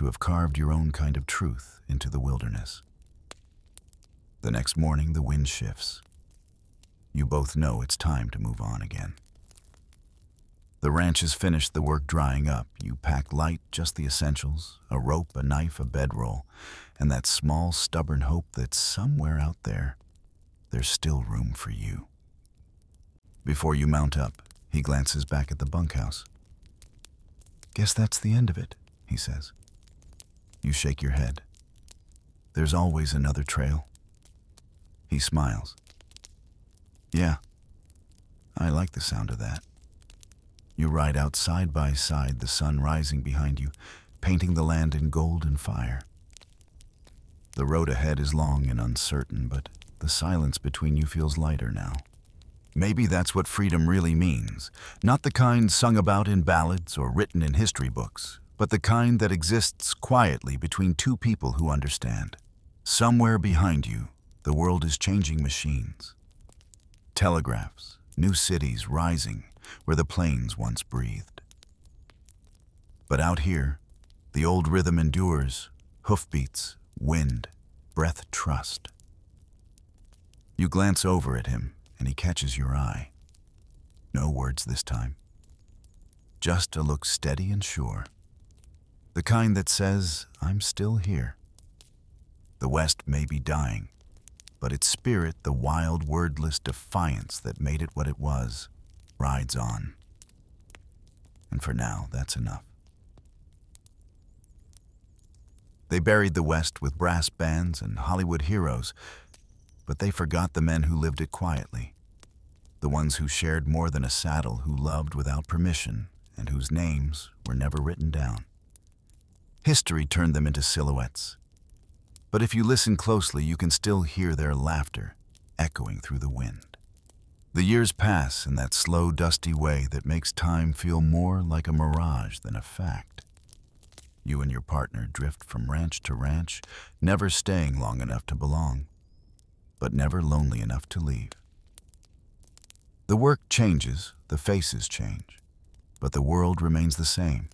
have carved your own kind of truth into the wilderness. The next morning, the wind shifts. You both know it's time to move on again. The ranch is finished, the work drying up. You pack light, just the essentials: a rope, a knife, a bedroll, and that small, stubborn hope that somewhere out there, there's still room for you. Before you mount up, he glances back at the bunkhouse. "Guess that's the end of it," he says. You shake your head. "There's always another trail." He smiles. "Yeah, I like the sound of that." You ride out side by side, the sun rising behind you, painting the land in gold and fire. The road ahead is long and uncertain, but the silence between you feels lighter now. Maybe that's what freedom really means. Not the kind sung about in ballads or written in history books, but the kind that exists quietly between two people who understand. Somewhere behind you, the world is changing machines. Telegraphs, new cities rising where the plains once breathed. But out here, the old rhythm endures: hoofbeats, wind, breath, trust. You glance over at him, and he catches your eye. No words this time. Just a look steady and sure. The kind that says, "I'm still here." The West may be dying, but its spirit, the wild, wordless defiance that made it what it was, rides on. And for now, that's enough. They buried the West with brass bands and Hollywood heroes, but they forgot the men who lived it quietly. The ones who shared more than a saddle, who loved without permission, and whose names were never written down. History turned them into silhouettes. But if you listen closely, you can still hear their laughter echoing through the wind. The years pass in that slow, dusty way that makes time feel more like a mirage than a fact. You and your partner drift from ranch to ranch, never staying long enough to belong, but never lonely enough to leave. The work changes, the faces change, but the world remains the same,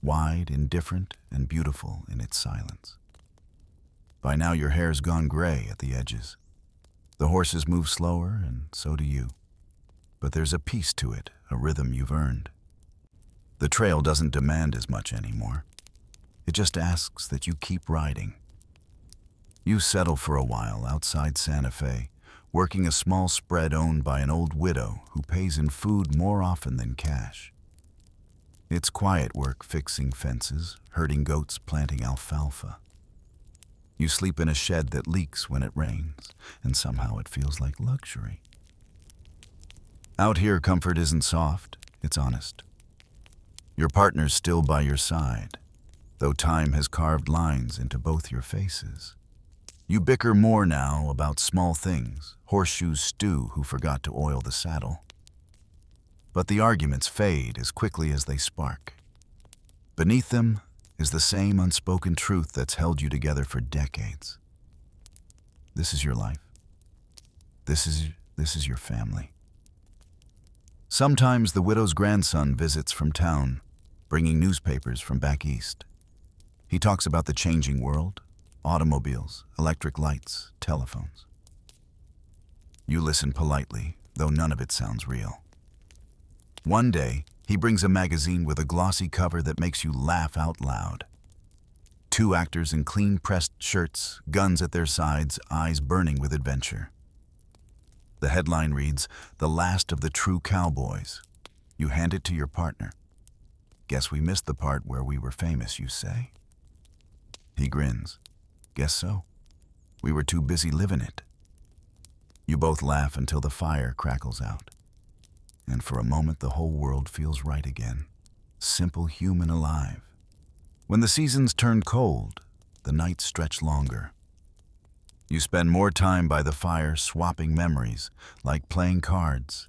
wide, indifferent, and beautiful in its silence. By now your hair's gone gray at the edges. The horses move slower, and so do you. But there's a peace to it, a rhythm you've earned. The trail doesn't demand as much anymore. It just asks that you keep riding. You settle for a while outside Santa Fe, working a small spread owned by an old widow who pays in food more often than cash. It's quiet work fixing fences, herding goats, planting alfalfa. You sleep in a shed that leaks when it rains, and somehow it feels like luxury. Out here, comfort isn't soft, it's honest. Your partner's still by your side, though time has carved lines into both your faces. You bicker more now about small things, horseshoes stew who forgot to oil the saddle. But the arguments fade as quickly as they spark. Beneath them is the same unspoken truth that's held you together for decades. This is your life. This is your family. Sometimes the widow's grandson visits from town, bringing newspapers from back east. He talks about the changing world, automobiles, electric lights, telephones. You listen politely, though none of it sounds real. One day, he brings a magazine with a glossy cover that makes you laugh out loud. Two actors in clean-pressed shirts, guns at their sides, eyes burning with adventure. The headline reads, "The Last of the True Cowboys." You hand it to your partner. "Guess we missed the part where we were famous," you say. He grins. "Guess so. We were too busy living it." You both laugh until the fire crackles out. And for a moment the whole world feels right again. Simple human alive. When the seasons turn cold, the nights stretch longer. You spend more time by the fire swapping memories, like playing cards.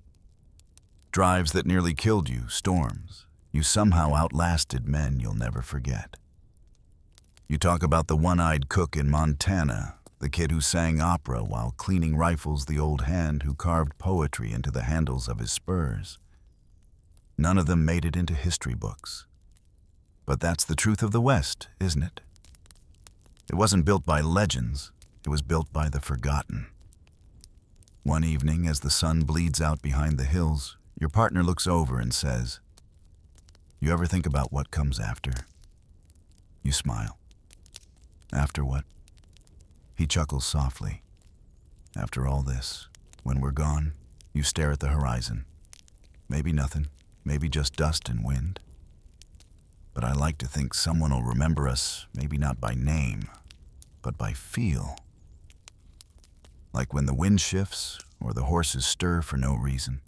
Drives that nearly killed you, storms. You somehow outlasted men you'll never forget. You talk about the one-eyed cook in Montana, the kid who sang opera while cleaning rifles, the old hand who carved poetry into the handles of his spurs. None of them made it into history books. But that's the truth of the West, isn't it? It wasn't built by legends, it was built by the forgotten. One evening, as the sun bleeds out behind the hills, your partner looks over and says, "You ever think about what comes after?" You smile. "After what?" He chuckles softly. "After all this, when we're gone, you stare at the horizon. Maybe nothing, maybe just dust and wind. But I like to think someone will remember us, maybe not by name, but by feel. Like when the wind shifts or the horses stir for no reason.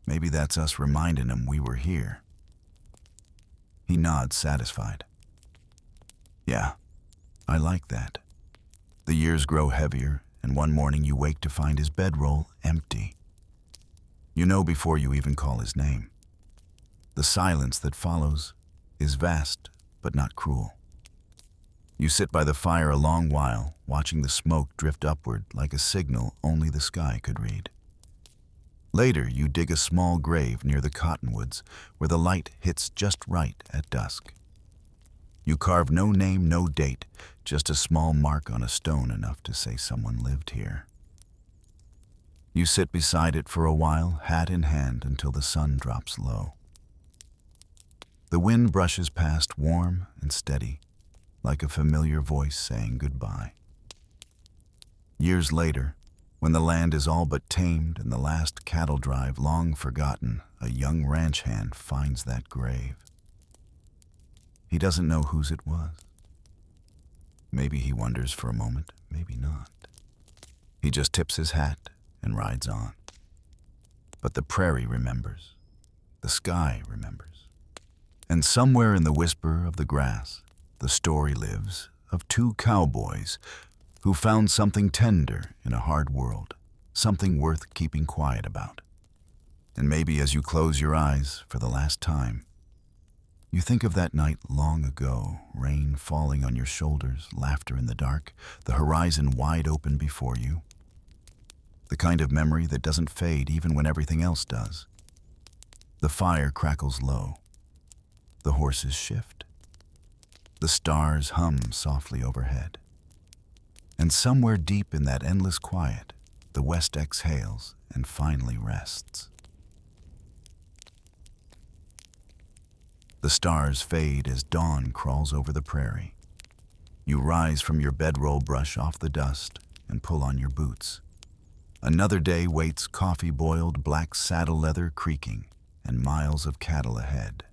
Maybe that's us reminding them we were here." He nods, satisfied. "Yeah, I like that." The years grow heavier, and one morning you wake to find his bedroll empty. You know before you even call his name. The silence that follows is vast, but not cruel. You sit by the fire a long while, watching the smoke drift upward like a signal only the sky could read. Later, you dig a small grave near the cottonwoods where the light hits just right at dusk. You carve no name, no date, just a small mark on a stone enough to say someone lived here. You sit beside it for a while, hat in hand, until the sun drops low. The wind brushes past, warm and steady, like a familiar voice saying goodbye. Years later, when the land is all but tamed and the last cattle drive long forgotten, a young ranch hand finds that grave. He doesn't know whose it was. Maybe he wonders for a moment, maybe not. He just tips his hat and rides on. But the prairie remembers. The sky remembers. And somewhere in the whisper of the grass, the story lives of two cowboys who found something tender in a hard world, something worth keeping quiet about. And maybe as you close your eyes for the last time, you think of that night long ago, rain falling on your shoulders, laughter in the dark, the horizon wide open before you. the kind of memory that doesn't fade even when everything else does. The fire crackles low. The horses shift. The stars hum softly overhead. And somewhere deep in that endless quiet, the west exhales and finally rests. The stars fade as dawn crawls over the prairie. You rise from your bedroll, brush off the dust, and pull on your boots. Another day waits, coffee boiled, black saddle leather creaking, and miles of cattle ahead.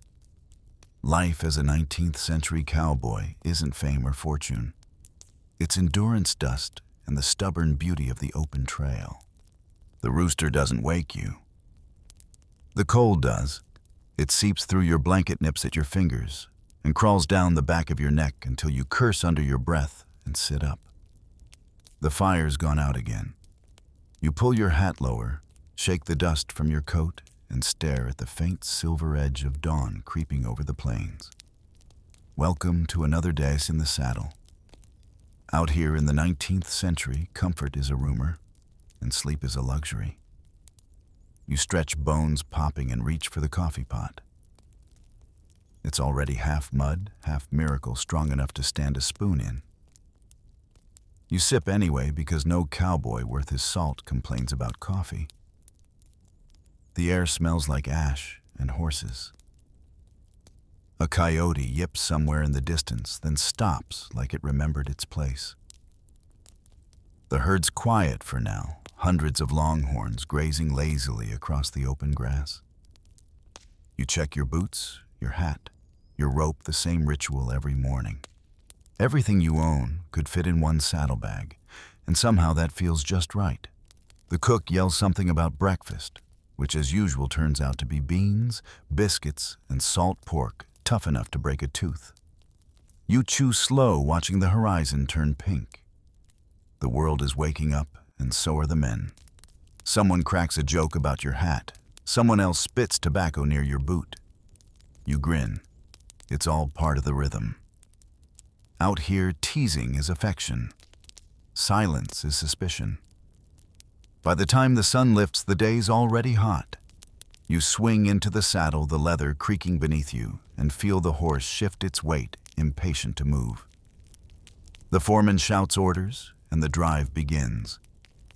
Life as a 19th century cowboy isn't fame or fortune. It's endurance, dust, and the stubborn beauty of the open trail. The rooster doesn't wake you. The cold does. It seeps through your blanket, nips at your fingers, and crawls down the back of your neck until you curse under your breath and sit up. The fire's gone out again. You pull your hat lower, shake the dust from your coat, and stare at the faint silver edge of dawn creeping over the plains. Welcome to another day in the saddle. Out here in the 19th century, comfort is a rumor, and sleep is a luxury. You stretch, bones popping, and reach for the coffee pot. It's already half mud, half miracle, strong enough to stand a spoon in. You sip anyway because no cowboy worth his salt complains about coffee. The air smells like ash and horses. A coyote yips somewhere in the distance, then stops like it remembered its place. The herd's quiet for now, hundreds of longhorns grazing lazily across the open grass. You check your boots, your hat, your rope, the same ritual every morning. Everything you own could fit in one saddlebag, and somehow that feels just right. The cook yells something about breakfast, which as usual turns out to be beans, biscuits, and salt pork, tough enough to break a tooth. You chew slow, watching the horizon turn pink. The world is waking up, and so are the men. Someone cracks a joke about your hat. Someone else spits tobacco near your boot. You grin. It's all part of the rhythm. Out here, teasing is affection. Silence is suspicion. By the time the sun lifts, the day's already hot. You swing into the saddle, the leather creaking beneath you, and feel the horse shift its weight, impatient to move. The foreman shouts orders, and the drive begins.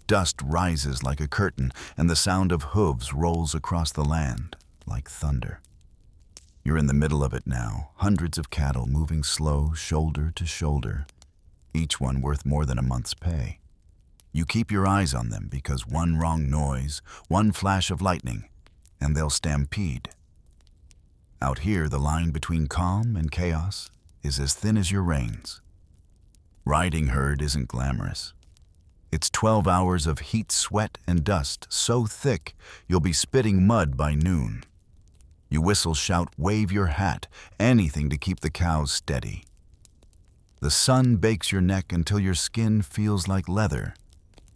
Dust rises like a curtain, and the sound of hooves rolls across the land like thunder. You're in the middle of it now, hundreds of cattle moving slow, shoulder to shoulder, each one worth more than a month's pay. You keep your eyes on them because one wrong noise, one flash of lightning, and they'll stampede. Out here, the line between calm and chaos is as thin as your reins. Riding herd isn't glamorous. It's 12 hours of heat, sweat, and dust so thick you'll be spitting mud by noon. You whistle, shout, wave your hat, anything to keep the cows steady. The sun bakes your neck until your skin feels like leather,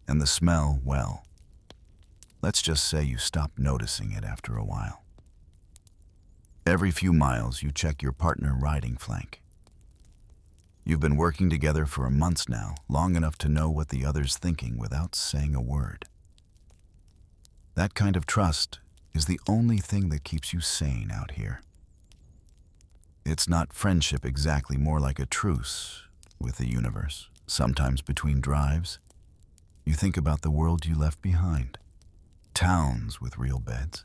and the smell, well, let's just say you stop noticing it after a while. Every few miles, you check your partner riding flank. You've been working together for months now, long enough to know what the other's thinking without saying a word. That kind of trust is the only thing that keeps you sane out here. It's not friendship exactly, more like a truce with the universe. Sometimes between drives, you think about the world you left behind. Towns with real beds.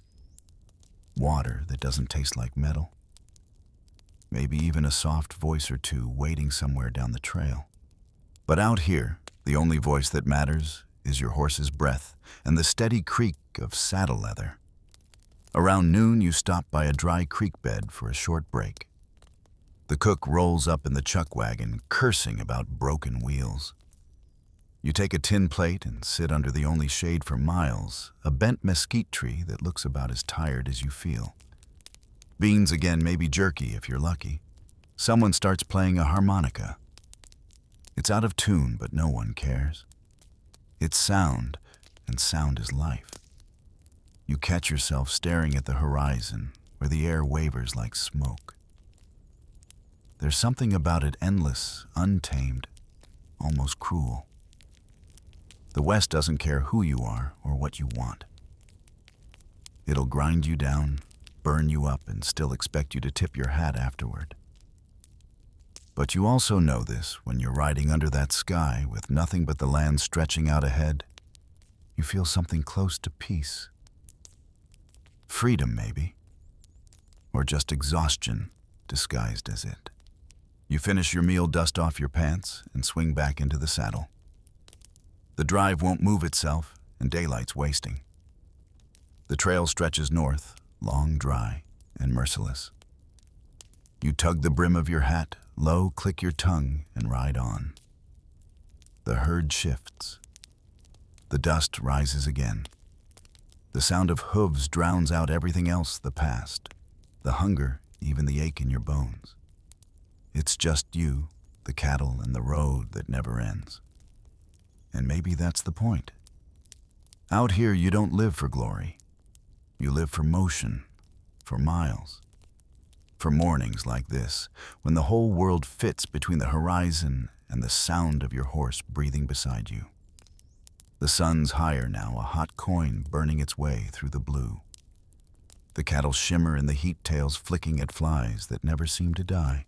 Water that doesn't taste like metal. Maybe even a soft voice or two waiting somewhere down the trail. But out here, the only voice that matters is your horse's breath and the steady creak of saddle leather. Around noon, you stop by a dry creek bed for a short break. The cook rolls up in the chuck wagon, cursing about broken wheels. You take a tin plate and sit under the only shade for miles, a bent mesquite tree that looks about as tired as you feel. Beans again, maybe jerky if you're lucky. Someone starts playing a harmonica. It's out of tune, but no one cares. It's sound, and sound is life. You catch yourself staring at the horizon, where the air wavers like smoke. There's something about it endless, untamed, almost cruel. The West doesn't care who you are or what you want. It'll grind you down, burn you up, and still expect you to tip your hat afterward. But you also know this when you're riding under that sky with nothing but the land stretching out ahead. You feel something close to peace. Freedom, maybe. Or just exhaustion disguised as it. You finish your meal, dust off your pants, and swing back into the saddle. The drive won't move itself, and daylight's wasting. The trail stretches north, long, dry, and merciless. You tug the brim of your hat, low, click your tongue, and ride on. The herd shifts. The dust rises again. The sound of hooves drowns out everything else, the past, the hunger, even the ache in your bones. It's just you, the cattle, and the road that never ends. And maybe that's the point. Out here, you don't live for glory. You live for motion, for miles. For mornings like this, when the whole world fits between the horizon and the sound of your horse breathing beside you. The sun's higher now, a hot coin burning its way through the blue. The cattle shimmer in the heat tails flicking at flies that never seem to die.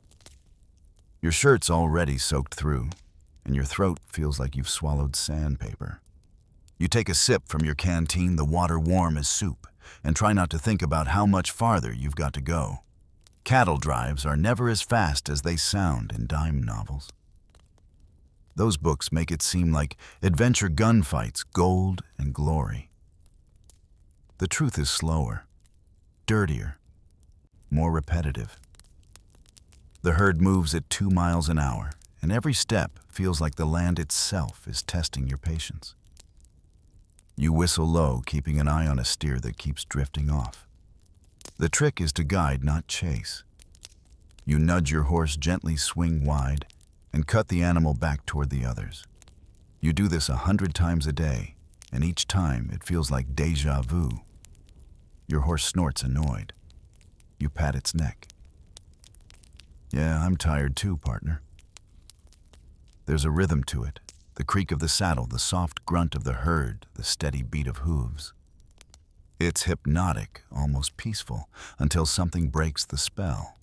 Your shirt's already soaked through, and your throat feels like you've swallowed sandpaper. You take a sip from your canteen, the water warm as soup, and try not to think about how much farther you've got to go. Cattle drives are never as fast as they sound in dime novels. Those books make it seem like adventure gunfights, gold and glory. The truth is slower, dirtier, more repetitive. The herd moves at 2 miles an hour, and every step feels like the land itself is testing your patience. You whistle low, keeping an eye on a steer that keeps drifting off. The trick is to guide, not chase. You nudge your horse, gently swing wide, and cut the animal back toward the others. You do this 100 times a day, and each time it feels like deja vu. Your horse snorts, annoyed. You pat its neck. Yeah, I'm tired too, partner. There's a rhythm to it. The creak of the saddle, the soft grunt of the herd, the steady beat of hooves. It's hypnotic, almost peaceful, until something breaks the spell.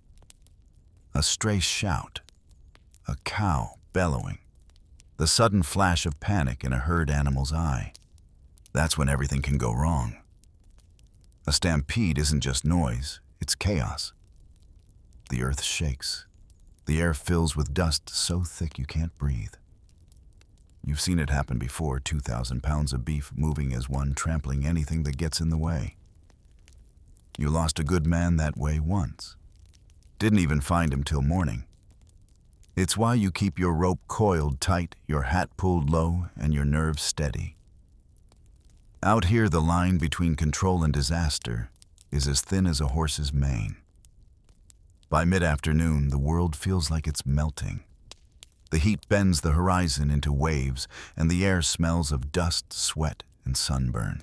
A stray shout, a cow bellowing, the sudden flash of panic in a herd animal's eye. That's when everything can go wrong. A stampede isn't just noise, it's chaos. The earth shakes. The air fills with dust so thick you can't breathe. You've seen it happen before, 2,000 pounds of beef moving as one, trampling anything that gets in the way. You lost a good man that way once. Didn't even find him till morning. It's why you keep your rope coiled tight, your hat pulled low, and your nerves steady. Out here, the line between control and disaster is as thin as a horse's mane. By mid-afternoon, the world feels like it's melting. The heat bends the horizon into waves, and the air smells of dust, sweat, and sunburn.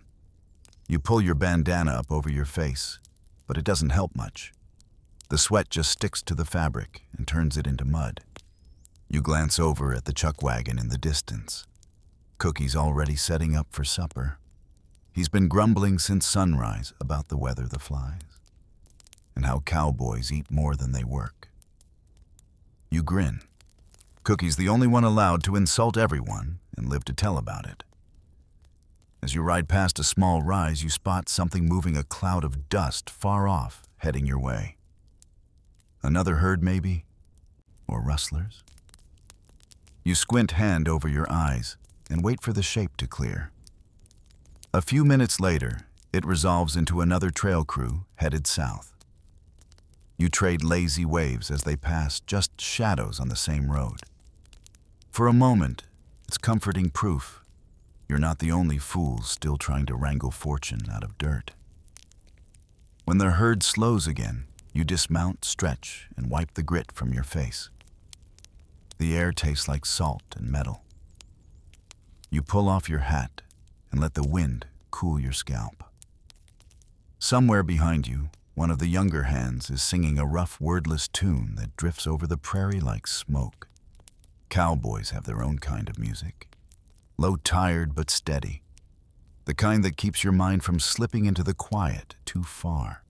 You pull your bandana up over your face, but it doesn't help much. The sweat just sticks to the fabric and turns it into mud. You glance over at the chuck wagon in the distance. Cookie's already setting up for supper. He's been grumbling since sunrise about the weather, the flies, and how cowboys eat more than they work. You grin. Cookie's the only one allowed to insult everyone and live to tell about it. As you ride past a small rise, you spot something moving, a cloud of dust far off, heading your way. Another herd, maybe? Or rustlers? You squint hand over your eyes and wait for the shape to clear. A few minutes later, it resolves into another trail crew headed south. You trade lazy waves as they pass, just shadows on the same road. For a moment, it's comforting proof you're not the only fools still trying to wrangle fortune out of dirt. When the herd slows again, you dismount, stretch, and wipe the grit from your face. The air tastes like salt and metal. You pull off your hat and let the wind cool your scalp. Somewhere behind you, one of the younger hands is singing a rough, wordless tune that drifts over the prairie like smoke. Cowboys have their own kind of music. low tired but steady, the kind that keeps your mind from slipping into the quiet too far.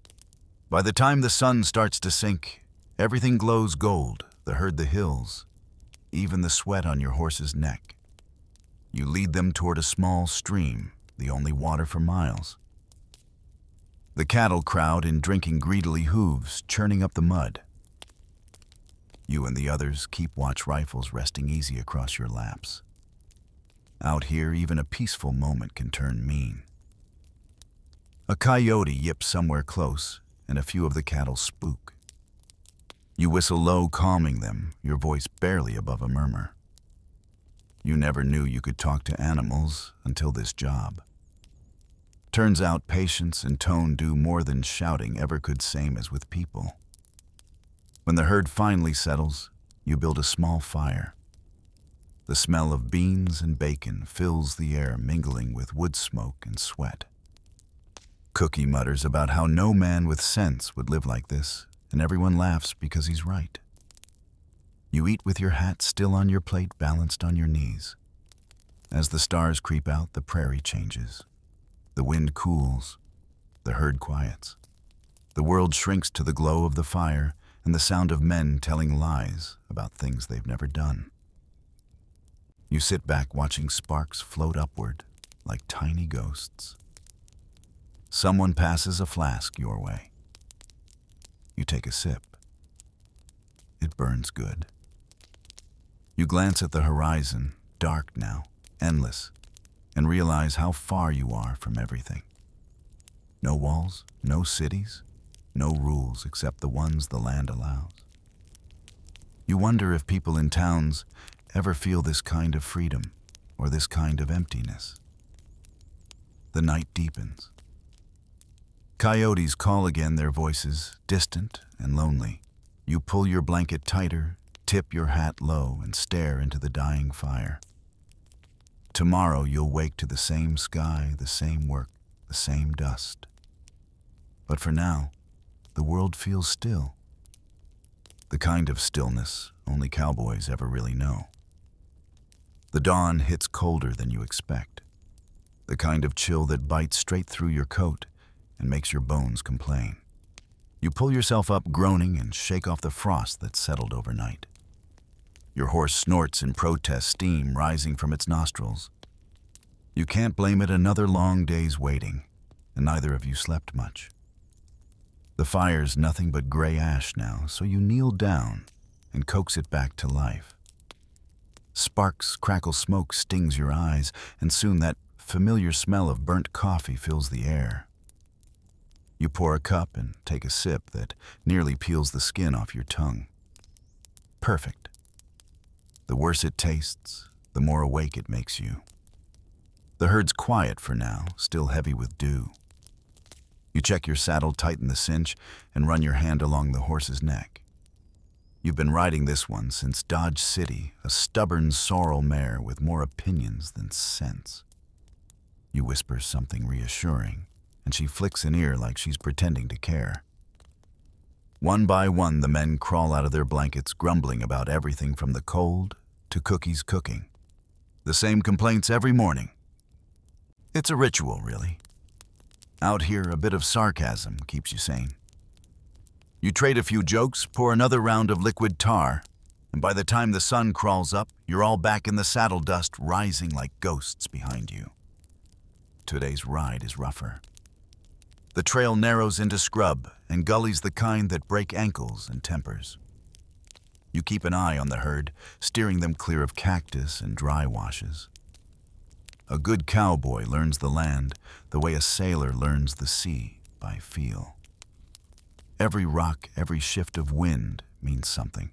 By the time the sun starts to sink, everything glows gold, the herd, the hills, even the sweat on your horse's neck. You lead them toward a small stream, the only water for miles. The cattle crowd in drinking greedily hooves, churning up the mud. You and the others keep watch rifles resting easy across your laps. Out here, even a peaceful moment can turn mean. A coyote yips somewhere close, and a few of the cattle spook. You whistle low, calming them, your voice barely above a murmur. You never knew you could talk to animals until this job. Turns out patience and tone do more than shouting ever could, same as with people. When the herd finally settles, you build a small fire. The smell of beans and bacon fills the air, mingling with wood smoke and sweat. Cookie mutters about how no man with sense would live like this, and everyone laughs because he's right. You eat with your hat still on your plate, balanced on your knees. As the stars creep out, the prairie changes. The wind cools. The herd quiets. The world shrinks to the glow of the fire and the sound of men telling lies about things they've never done. You sit back watching sparks float upward like tiny ghosts. Someone passes a flask your way. You take a sip. It burns good. You glance at the horizon, dark now, endless, and realize how far you are from everything. No walls, no cities, no rules except the ones the land allows. You wonder if people in towns ever feel this kind of freedom or this kind of emptiness. The night deepens. Coyotes call again, their voices distant and lonely. You pull your blanket tighter, tip your hat low, and stare into the dying fire. Tomorrow you'll wake to the same sky, the same work, the same dust. But for now, the world feels still. The kind of stillness only cowboys ever really know. The dawn hits colder than you expect. The kind of chill that bites straight through your coat and makes your bones complain. You pull yourself up groaning and shake off the frost that's settled overnight. Your horse snorts in protest, steam rising from its nostrils. You can't blame it, another long day's waiting, and neither of you slept much. The fire's nothing but gray ash now, so you kneel down and coax it back to life. Sparks crackle, smoke stings your eyes, and soon that familiar smell of burnt coffee fills the air. You pour a cup and take a sip that nearly peels the skin off your tongue. Perfect. The worse it tastes, the more awake it makes you. The herd's quiet for now, still heavy with dew. You check your saddle, tighten the cinch, and run your hand along the horse's neck. You've been riding this one since Dodge City, a stubborn sorrel mare with more opinions than sense. You whisper something reassuring, and she flicks an ear like she's pretending to care. One by one, the men crawl out of their blankets, grumbling about everything from the cold to cookies cooking. The same complaints every morning. It's a ritual, really. Out here, a bit of sarcasm keeps you sane. You trade a few jokes, pour another round of liquid tar, and by the time the sun crawls up, you're all back in the saddle dust, rising like ghosts behind you. Today's ride is rougher. The trail narrows into scrub and gullies the kind that break ankles and tempers. You keep an eye on the herd, steering them clear of cactus and dry washes. A good cowboy learns the land the way a sailor learns the sea, by feel. Every rock, every shift of wind means something.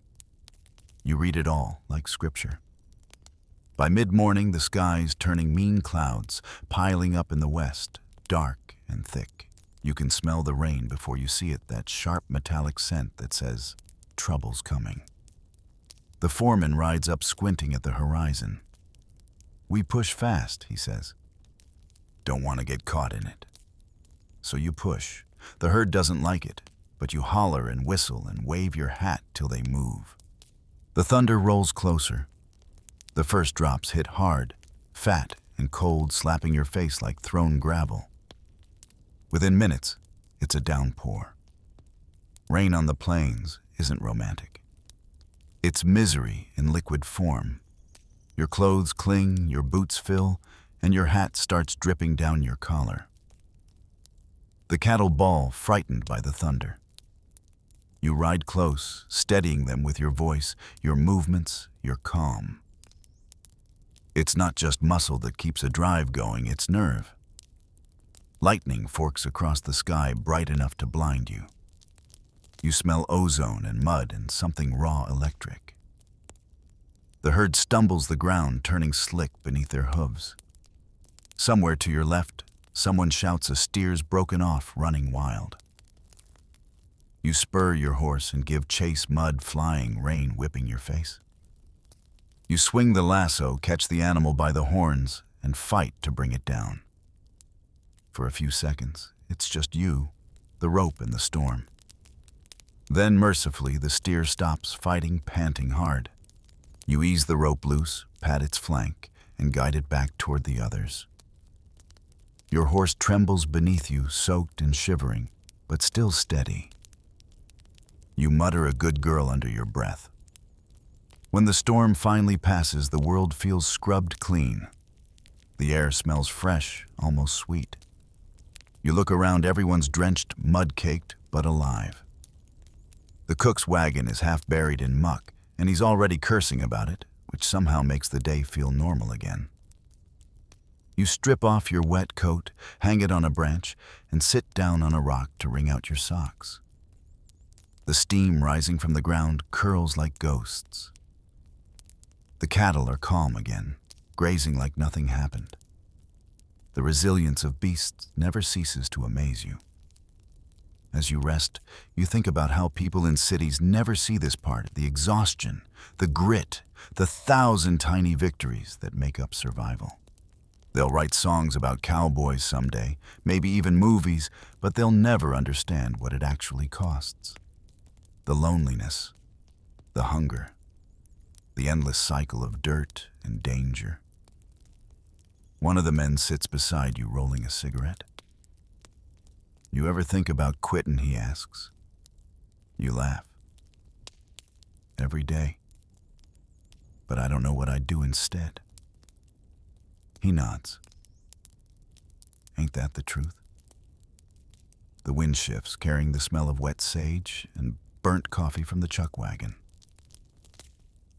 You read it all like scripture. By mid-morning, the sky's turning mean clouds, piling up in the west, dark and thick. You can smell the rain before you see it, that sharp metallic scent that says, trouble's coming. The foreman rides up, squinting at the horizon. We push fast, he says. Don't want to get caught in it. So you push. The herd doesn't like it, but you holler and whistle and wave your hat till they move. The thunder rolls closer. The first drops hit hard, fat and cold, slapping your face like thrown gravel. Within minutes, it's a downpour. Rain on the plains isn't romantic. It's misery in liquid form. Your clothes cling, your boots fill, and your hat starts dripping down your collar. The cattle bawl, frightened by the thunder. You ride close, steadying them with your voice, your movements, your calm. It's not just muscle that keeps a drive going, it's nerve. Lightning forks across the sky, bright enough to blind you. You smell ozone and mud and something raw electric. The herd stumbles the ground, turning slick beneath their hooves. Somewhere to your left, someone shouts a steer's broken off, running wild. You spur your horse and give chase, mud flying, rain whipping your face. You swing the lasso, catch the animal by the horns, and fight to bring it down. For a few seconds, it's just you, the rope, and the storm. Then, mercifully, the steer stops fighting, panting hard. You ease the rope loose, pat its flank, and guide it back toward the others. Your horse trembles beneath you, soaked and shivering, but still steady. You mutter a good girl under your breath. When the storm finally passes, the world feels scrubbed clean. The air smells fresh, almost sweet. You look around, everyone's drenched, mud-caked, but alive. The cook's wagon is half buried in muck, and he's already cursing about it, which somehow makes the day feel normal again. You strip off your wet coat, hang it on a branch, and sit down on a rock to wring out your socks. The steam rising from the ground curls like ghosts. The cattle are calm again, grazing like nothing happened. The resilience of beasts never ceases to amaze you. As you rest, you think about how people in cities never see this part, the exhaustion, the grit, the 1,000 tiny victories that make up survival. They'll write songs about cowboys someday, maybe even movies, but they'll never understand what it actually costs. The loneliness, the hunger, the endless cycle of dirt and danger. One of the men sits beside you, rolling a cigarette. "You ever think about quitting?" he asks. You laugh. "Every day. But I don't know what I'd do instead." He nods. Ain't that the truth? The wind shifts, carrying the smell of wet sage and burnt coffee from the chuck wagon.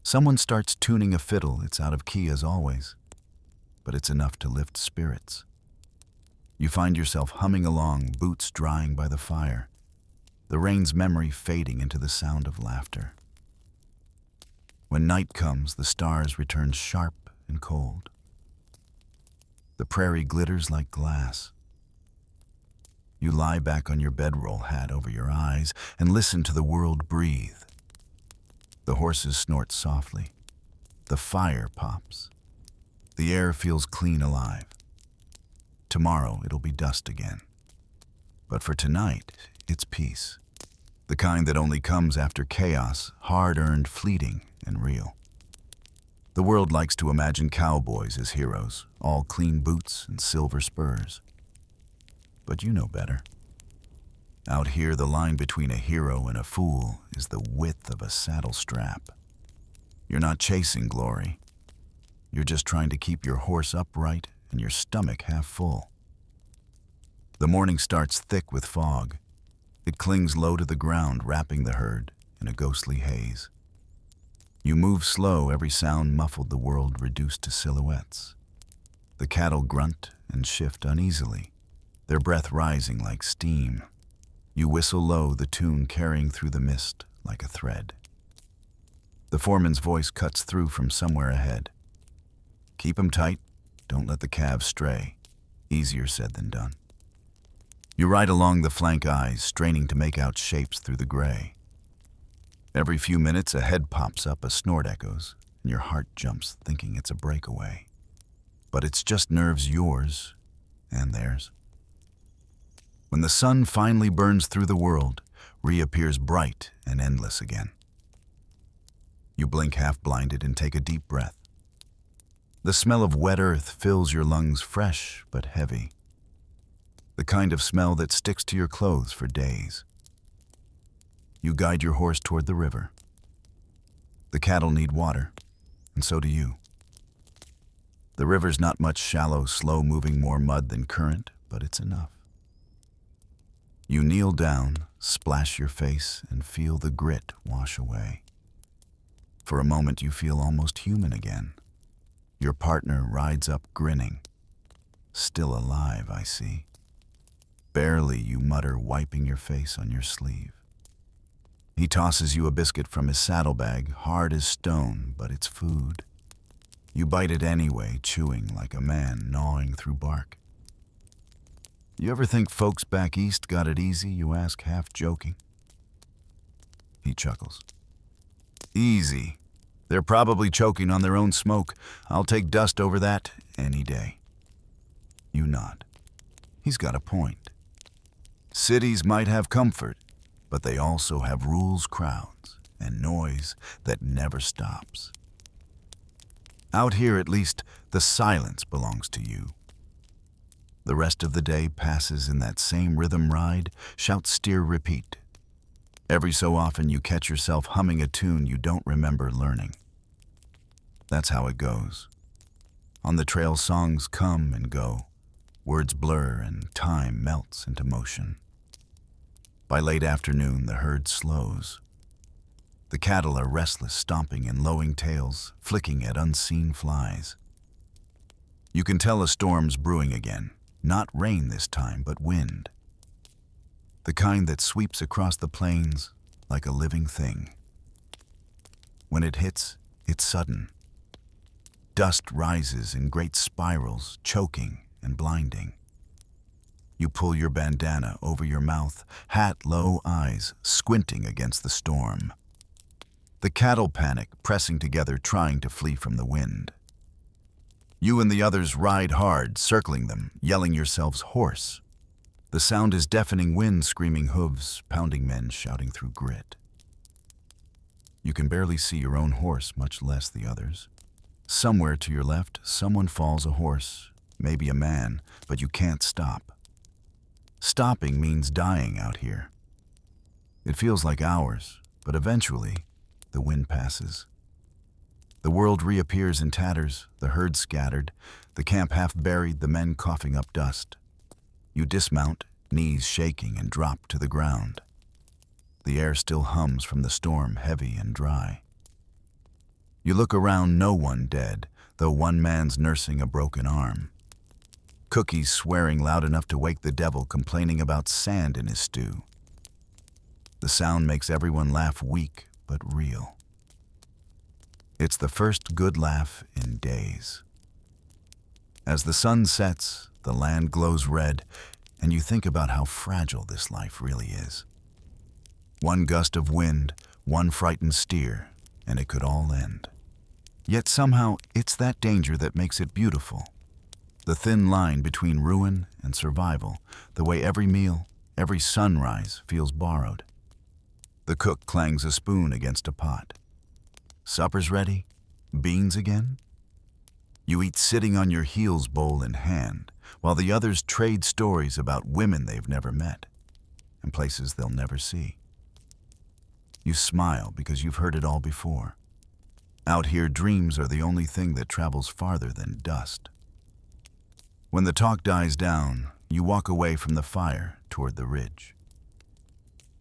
Someone starts tuning a fiddle. It's out of key as always, but it's enough to lift spirits. You find yourself humming along, boots drying by the fire, the rain's memory fading into the sound of laughter. When night comes, the stars return sharp and cold. The prairie glitters like glass. You lie back on your bedroll, hat over your eyes, and listen to the world breathe. The horses snort softly. The fire pops. The air feels clean alive. Tomorrow it'll be dust again. But for tonight, it's peace. The kind that only comes after chaos, hard-earned, fleeting, and real. The world likes to imagine cowboys as heroes, all clean boots and silver spurs. But you know better. Out here, the line between a hero and a fool is the width of a saddle strap. You're not chasing glory. You're just trying to keep your horse upright and your stomach half full. The morning starts thick with fog. It clings low to the ground, wrapping the herd in a ghostly haze. You move slow, every sound muffled, the world reduced to silhouettes. The cattle grunt and shift uneasily, their breath rising like steam. You whistle low, the tune carrying through the mist like a thread. The foreman's voice cuts through from somewhere ahead. "Keep 'em tight, don't let the calves stray." Easier said than done. You ride along the flank eyes, straining to make out shapes through the gray. Every few minutes, a head pops up, a snort echoes, and your heart jumps, thinking it's a breakaway. But it's just nerves, yours and theirs. When the sun finally burns through the world, reappears bright and endless again. You blink half-blinded and take a deep breath. The smell of wet earth fills your lungs, fresh but heavy. The kind of smell that sticks to your clothes for days. You guide your horse toward the river. The cattle need water, and so do you. The river's not much, shallow, slow-moving, more mud than current, but it's enough. You kneel down, splash your face, and feel the grit wash away. For a moment you feel almost human again. Your partner rides up grinning. Still alive, I see. Barely, you mutter, wiping your face on your sleeve. He tosses you a biscuit from his saddlebag, hard as stone, but it's food. You bite it anyway, chewing like a man gnawing through bark. You ever think folks back east got it easy, you ask, half joking? He chuckles. Easy. They're probably choking on their own smoke. I'll take dust over that any day. You nod. He's got a point. Cities might have comfort, but they also have rules, crowds, and noise that never stops. Out here, at least, the silence belongs to you. The rest of the day passes in that same rhythm ride, shout, steer, repeat. Every so often you catch yourself humming a tune you don't remember learning. That's how it goes. On the trail, songs come and go. Words blur and time melts into motion. By late afternoon, the herd slows. The cattle are restless, stomping in lowing tails, flicking at unseen flies. You can tell a storm's brewing again. Not rain this time, but wind. The kind that sweeps across the plains like a living thing. When it hits, it's sudden. Dust rises in great spirals, choking and blinding. You pull your bandana over your mouth, hat low, eyes squinting against the storm. The cattle panic, pressing together, trying to flee from the wind. You and the others ride hard, circling them, yelling yourselves hoarse. The sound is deafening, wind screaming, hooves pounding, men shouting through grit. You can barely see your own horse, much less the others. Somewhere to your left, someone falls a horse, maybe a man, but you can't stop. Stopping means dying out here. It feels like hours, but eventually, the wind passes. The world reappears in tatters, the herd scattered, the camp half buried, the men coughing up dust. You dismount, knees shaking, and drop to the ground. The air still hums from the storm, heavy and dry. You look around, no one dead, though one man's nursing a broken arm. Cookie's swearing loud enough to wake the devil, complaining about sand in his stew. The sound makes everyone laugh, weak but real. It's the first good laugh in days. As the sun sets, the land glows red, and you think about how fragile this life really is. One gust of wind, one frightened steer, and it could all end. Yet somehow, it's that danger that makes it beautiful. The thin line between ruin and survival, the way every meal, every sunrise feels borrowed. The cook clangs a spoon against a pot. Supper's ready? Beans again? You eat sitting on your heels, bowl in hand, while the others trade stories about women they've never met and places they'll never see. You smile because you've heard it all before. Out here, dreams are the only thing that travels farther than dust. When the talk dies down, you walk away from the fire toward the ridge.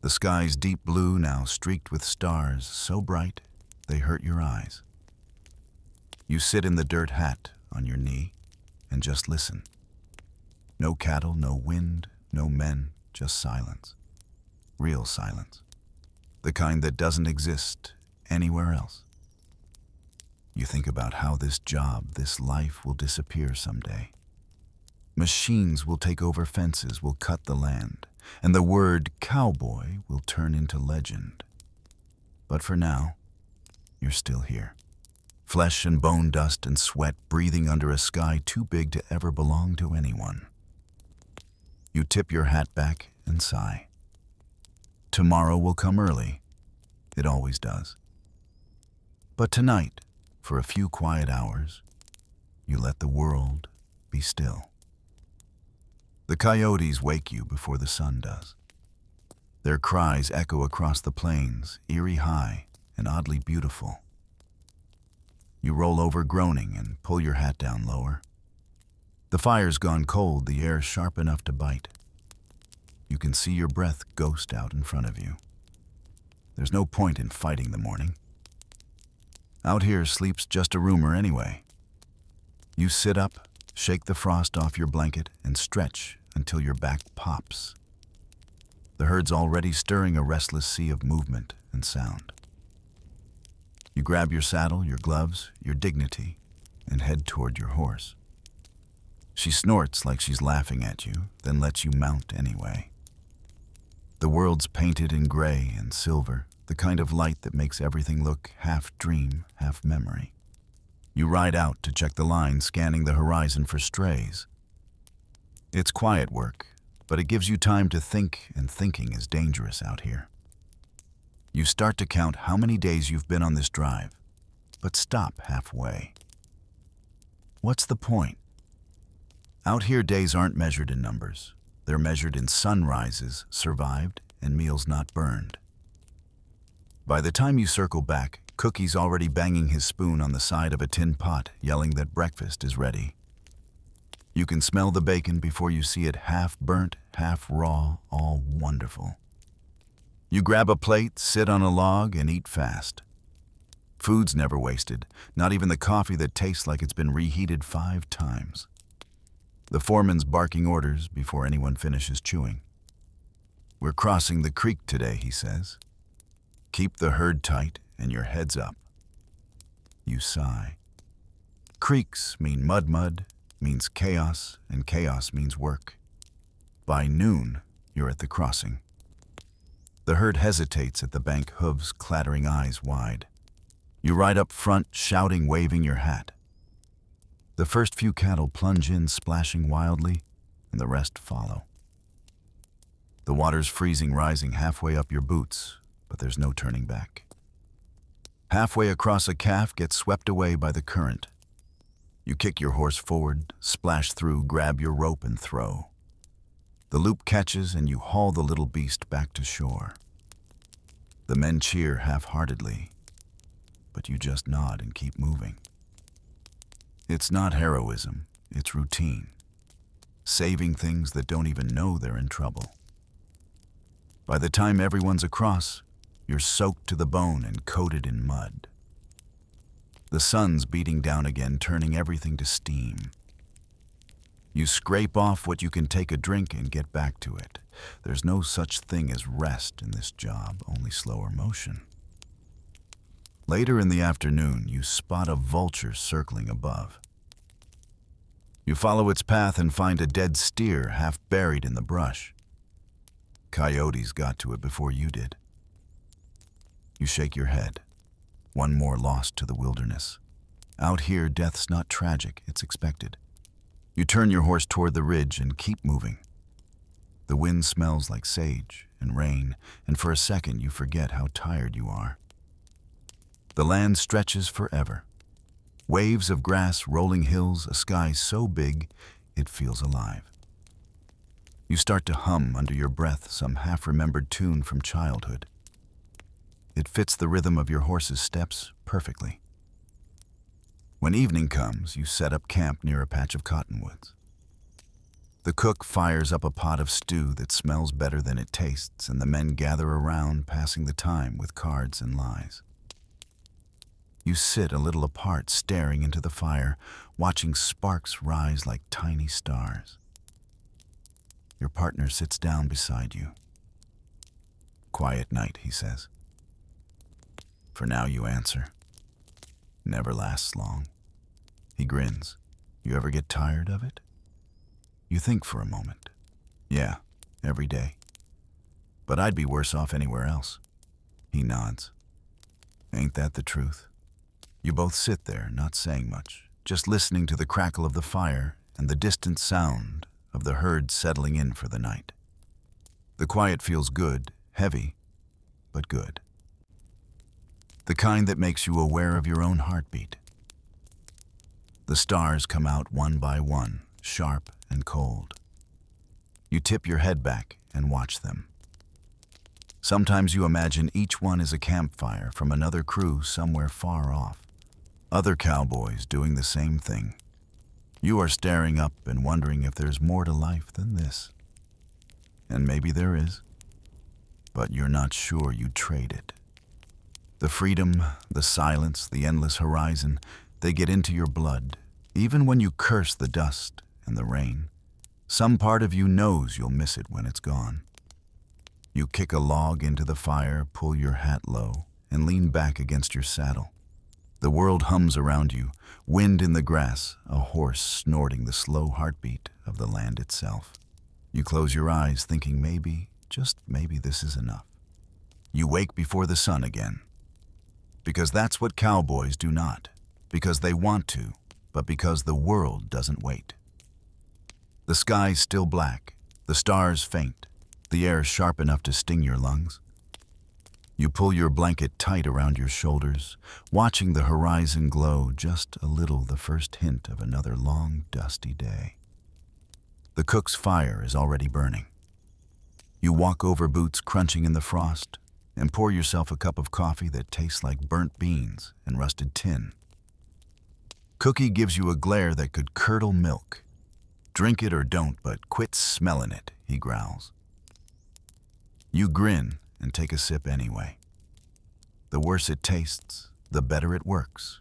The sky's deep blue, now streaked with stars so bright they hurt your eyes. You sit in the dirt hat on your knee and just listen. No cattle, no wind, no men, just silence. Real silence. The kind that doesn't exist anywhere else. You think about how this job, this life will disappear someday. Machines will take over fences, will cut the land, and the word cowboy will turn into legend. But for now, you're still here. Flesh and bone, dust and sweat, breathing under a sky too big to ever belong to anyone. You tip your hat back and sigh. Tomorrow will come early. It always does. But tonight, for a few quiet hours, You let the world be still. The coyotes wake you before the sun does. Their cries echo across the plains, eerie high and oddly beautiful. You roll over groaning and pull your hat down lower. The fire's gone cold, the air sharp enough to bite. You can see your breath ghost out in front of you. There's no point in fighting the morning. Out here, sleep's just a rumor anyway. You sit up, shake the frost off your blanket, and stretch until your back pops. The herd's already stirring a restless sea of movement and sound. You grab your saddle, your gloves, your dignity, and head toward your horse. She snorts like she's laughing at you, then lets you mount anyway. The world's painted in gray and silver, the kind of light that makes everything look half dream, half memory. You ride out to check the line, scanning the horizon for strays. It's quiet work, but it gives you time to think, and thinking is dangerous out here. You start to count how many days you've been on this drive, but stop halfway. What's the point? Out here, days aren't measured in numbers. They're measured in sunrises survived and meals not burned. By the time you circle back, Cookie's already banging his spoon on the side of a tin pot, yelling that breakfast is ready. You can smell the bacon before you see it half burnt, half raw, all wonderful. You grab a plate, sit on a log, and eat fast. Food's never wasted, not even the coffee that tastes like it's been reheated 5 times. The foreman's barking orders before anyone finishes chewing. "We're crossing the creek today," he says. "Keep the herd tight and your heads up." You sigh. Creeks mean mud, means chaos, and chaos means work. By noon, you're at the crossing. The herd hesitates at the bank, hooves clattering, eyes wide. You ride up front, shouting, waving your hat. The first few cattle plunge in, splashing wildly, and the rest follow. The water's freezing, rising halfway up your boots, but there's no turning back. Halfway across, a calf gets swept away by the current. You kick your horse forward, splash through, grab your rope, and throw. The loop catches, and you haul the little beast back to shore. The men cheer half-heartedly, but you just nod and keep moving. It's not heroism, it's routine. Saving things that don't even know they're in trouble. By the time everyone's across, you're soaked to the bone and coated in mud. The sun's beating down again, turning everything to steam. You scrape off what you can take a drink and get back to it. There's no such thing as rest in this job, only slower motion. Later in the afternoon, you spot a vulture circling above. You follow its path and find a dead steer half buried in the brush. Coyotes got to it before you did. You shake your head. One more lost to the wilderness. Out here, death's not tragic, it's expected. You turn your horse toward the ridge and keep moving. The wind smells like sage and rain, and for a second you forget how tired you are. The land stretches forever. Waves of grass, rolling hills, a sky so big it feels alive. You start to hum under your breath some half-remembered tune from childhood. It fits the rhythm of your horse's steps perfectly. When evening comes, you set up camp near a patch of cottonwoods. The cook fires up a pot of stew that smells better than it tastes, and the men gather around, passing the time with cards and lies. You sit a little apart, staring into the fire, watching sparks rise like tiny stars. Your partner sits down beside you. "Quiet night," he says. "For now," you answer. "Never lasts long." He grins. "You ever get tired of it?" You think for a moment. "Yeah, every day. But I'd be worse off anywhere else." He nods. "Ain't that the truth?" You both sit there, not saying much, just listening to the crackle of the fire and the distant sound of the herd settling in for the night. The quiet feels good, heavy, but good. The kind that makes you aware of your own heartbeat. The stars come out one by one, sharp and cold. You tip your head back and watch them. Sometimes you imagine each one is a campfire from another crew somewhere far off. Other cowboys doing the same thing. You are staring up and wondering if there's more to life than this. And maybe there is, but you're not sure you'd trade it. The freedom, the silence, the endless horizon, they get into your blood, even when you curse the dust and the rain. Some part of you knows you'll miss it when it's gone. You kick a log into the fire, pull your hat low, and lean back against your saddle. The world hums around you, wind in the grass, a horse snorting the slow heartbeat of the land itself. You close your eyes thinking maybe, just maybe this is enough. You wake before the sun again. Because that's what cowboys do not. Because they want to, but because the world doesn't wait. The sky's still black, the stars faint, the air sharp enough to sting your lungs. You pull your blanket tight around your shoulders, watching the horizon glow just a little, the first hint of another long, dusty day. The cook's fire is already burning. You walk over boots crunching in the frost and pour yourself a cup of coffee that tastes like burnt beans and rusted tin. Cookie gives you a glare that could curdle milk. Drink it or don't, but quit smelling it, he growls. You grin and take a sip anyway. The worse it tastes, the better it works.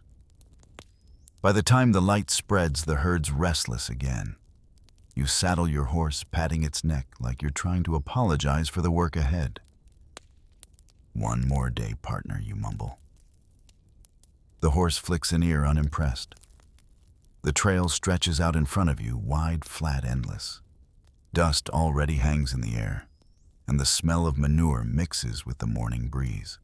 By the time the light spreads, the herd's restless again. You saddle your horse, patting its neck like you're trying to apologize for the work ahead. One more day, partner, you mumble. The horse flicks an ear unimpressed. The trail stretches out in front of you, wide, flat, endless. Dust already hangs in the air, and the smell of manure mixes with the morning breeze.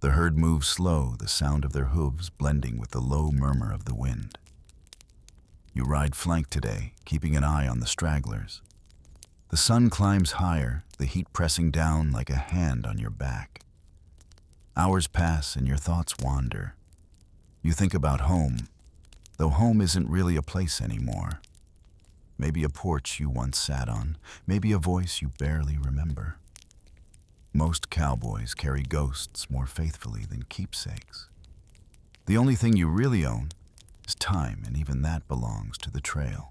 The herd moves slow, the sound of their hooves blending with the low murmur of the wind. You ride flank today, keeping an eye on the stragglers. The sun climbs higher, the heat pressing down like a hand on your back. Hours pass and your thoughts wander. You think about home, though home isn't really a place anymore. Maybe a porch you once sat on, maybe a voice you barely remember. Most cowboys carry ghosts more faithfully than keepsakes. The only thing you really own is time, and even that belongs to the trail.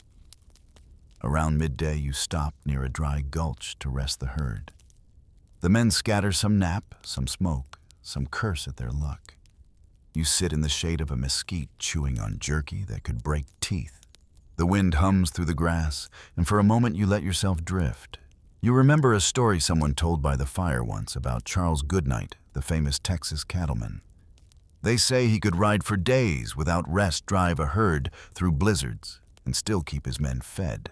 Around midday, you stop near a dry gulch to rest the herd. The men scatter some nap, some smoke, some curse at their luck. You sit in the shade of a mesquite chewing on jerky that could break teeth. The wind hums through the grass, and for a moment you let yourself drift. You remember a story someone told by the fire once about Charles Goodnight, the famous Texas cattleman. They say he could ride for days without rest, drive a herd through blizzards, and still keep his men fed.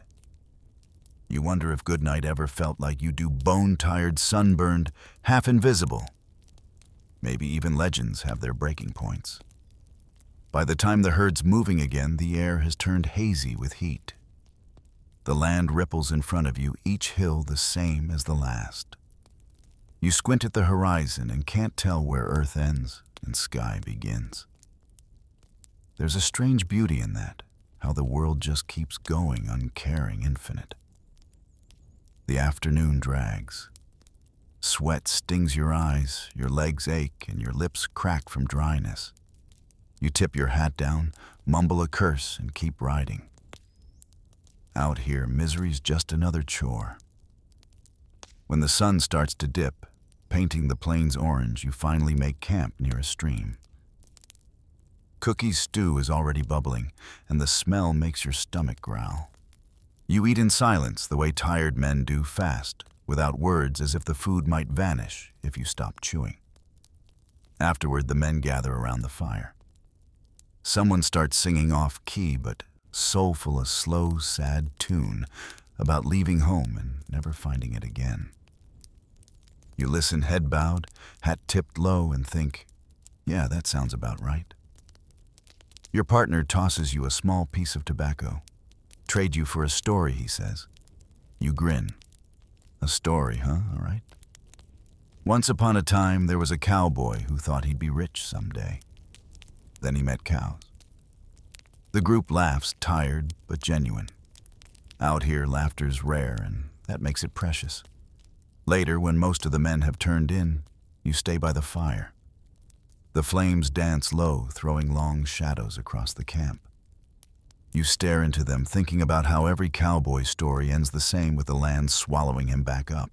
You wonder if Goodnight ever felt like you do, bone-tired, sunburned, half invisible. Maybe even legends have their breaking points. By the time the herd's moving again, the air has turned hazy with heat. The land ripples in front of you, each hill the same as the last. You squint at the horizon and can't tell where earth ends and sky begins. There's a strange beauty in that, how the world just keeps going, uncaring, infinite. The afternoon drags. Sweat stings your eyes, your legs ache, and your lips crack from dryness. You tip your hat down, mumble a curse, and keep riding. Out here, misery's just another chore. When the sun starts to dip, painting the plains orange, you finally make camp near a stream. Cookie's stew is already bubbling, and the smell makes your stomach growl. You eat in silence, the way tired men do, fast, without words, as if the food might vanish if you stop chewing. Afterward, the men gather around the fire. Someone starts singing off-key, but soulful, a slow, sad tune about leaving home and never finding it again. You listen head bowed, hat tipped low, and think, yeah, that sounds about right. Your partner tosses you a small piece of tobacco. Trade you for a story, he says. You grin. A story, huh? All right. Once upon a time, there was a cowboy who thought he'd be rich someday. Then he met cows. The group laughs, tired but genuine. Out here, laughter's rare, and that makes it precious. Later, when most of the men have turned in, you stay by the fire. The flames dance low, throwing long shadows across the camp. You stare into them, thinking about how every cowboy story ends the same, with the land swallowing him back up.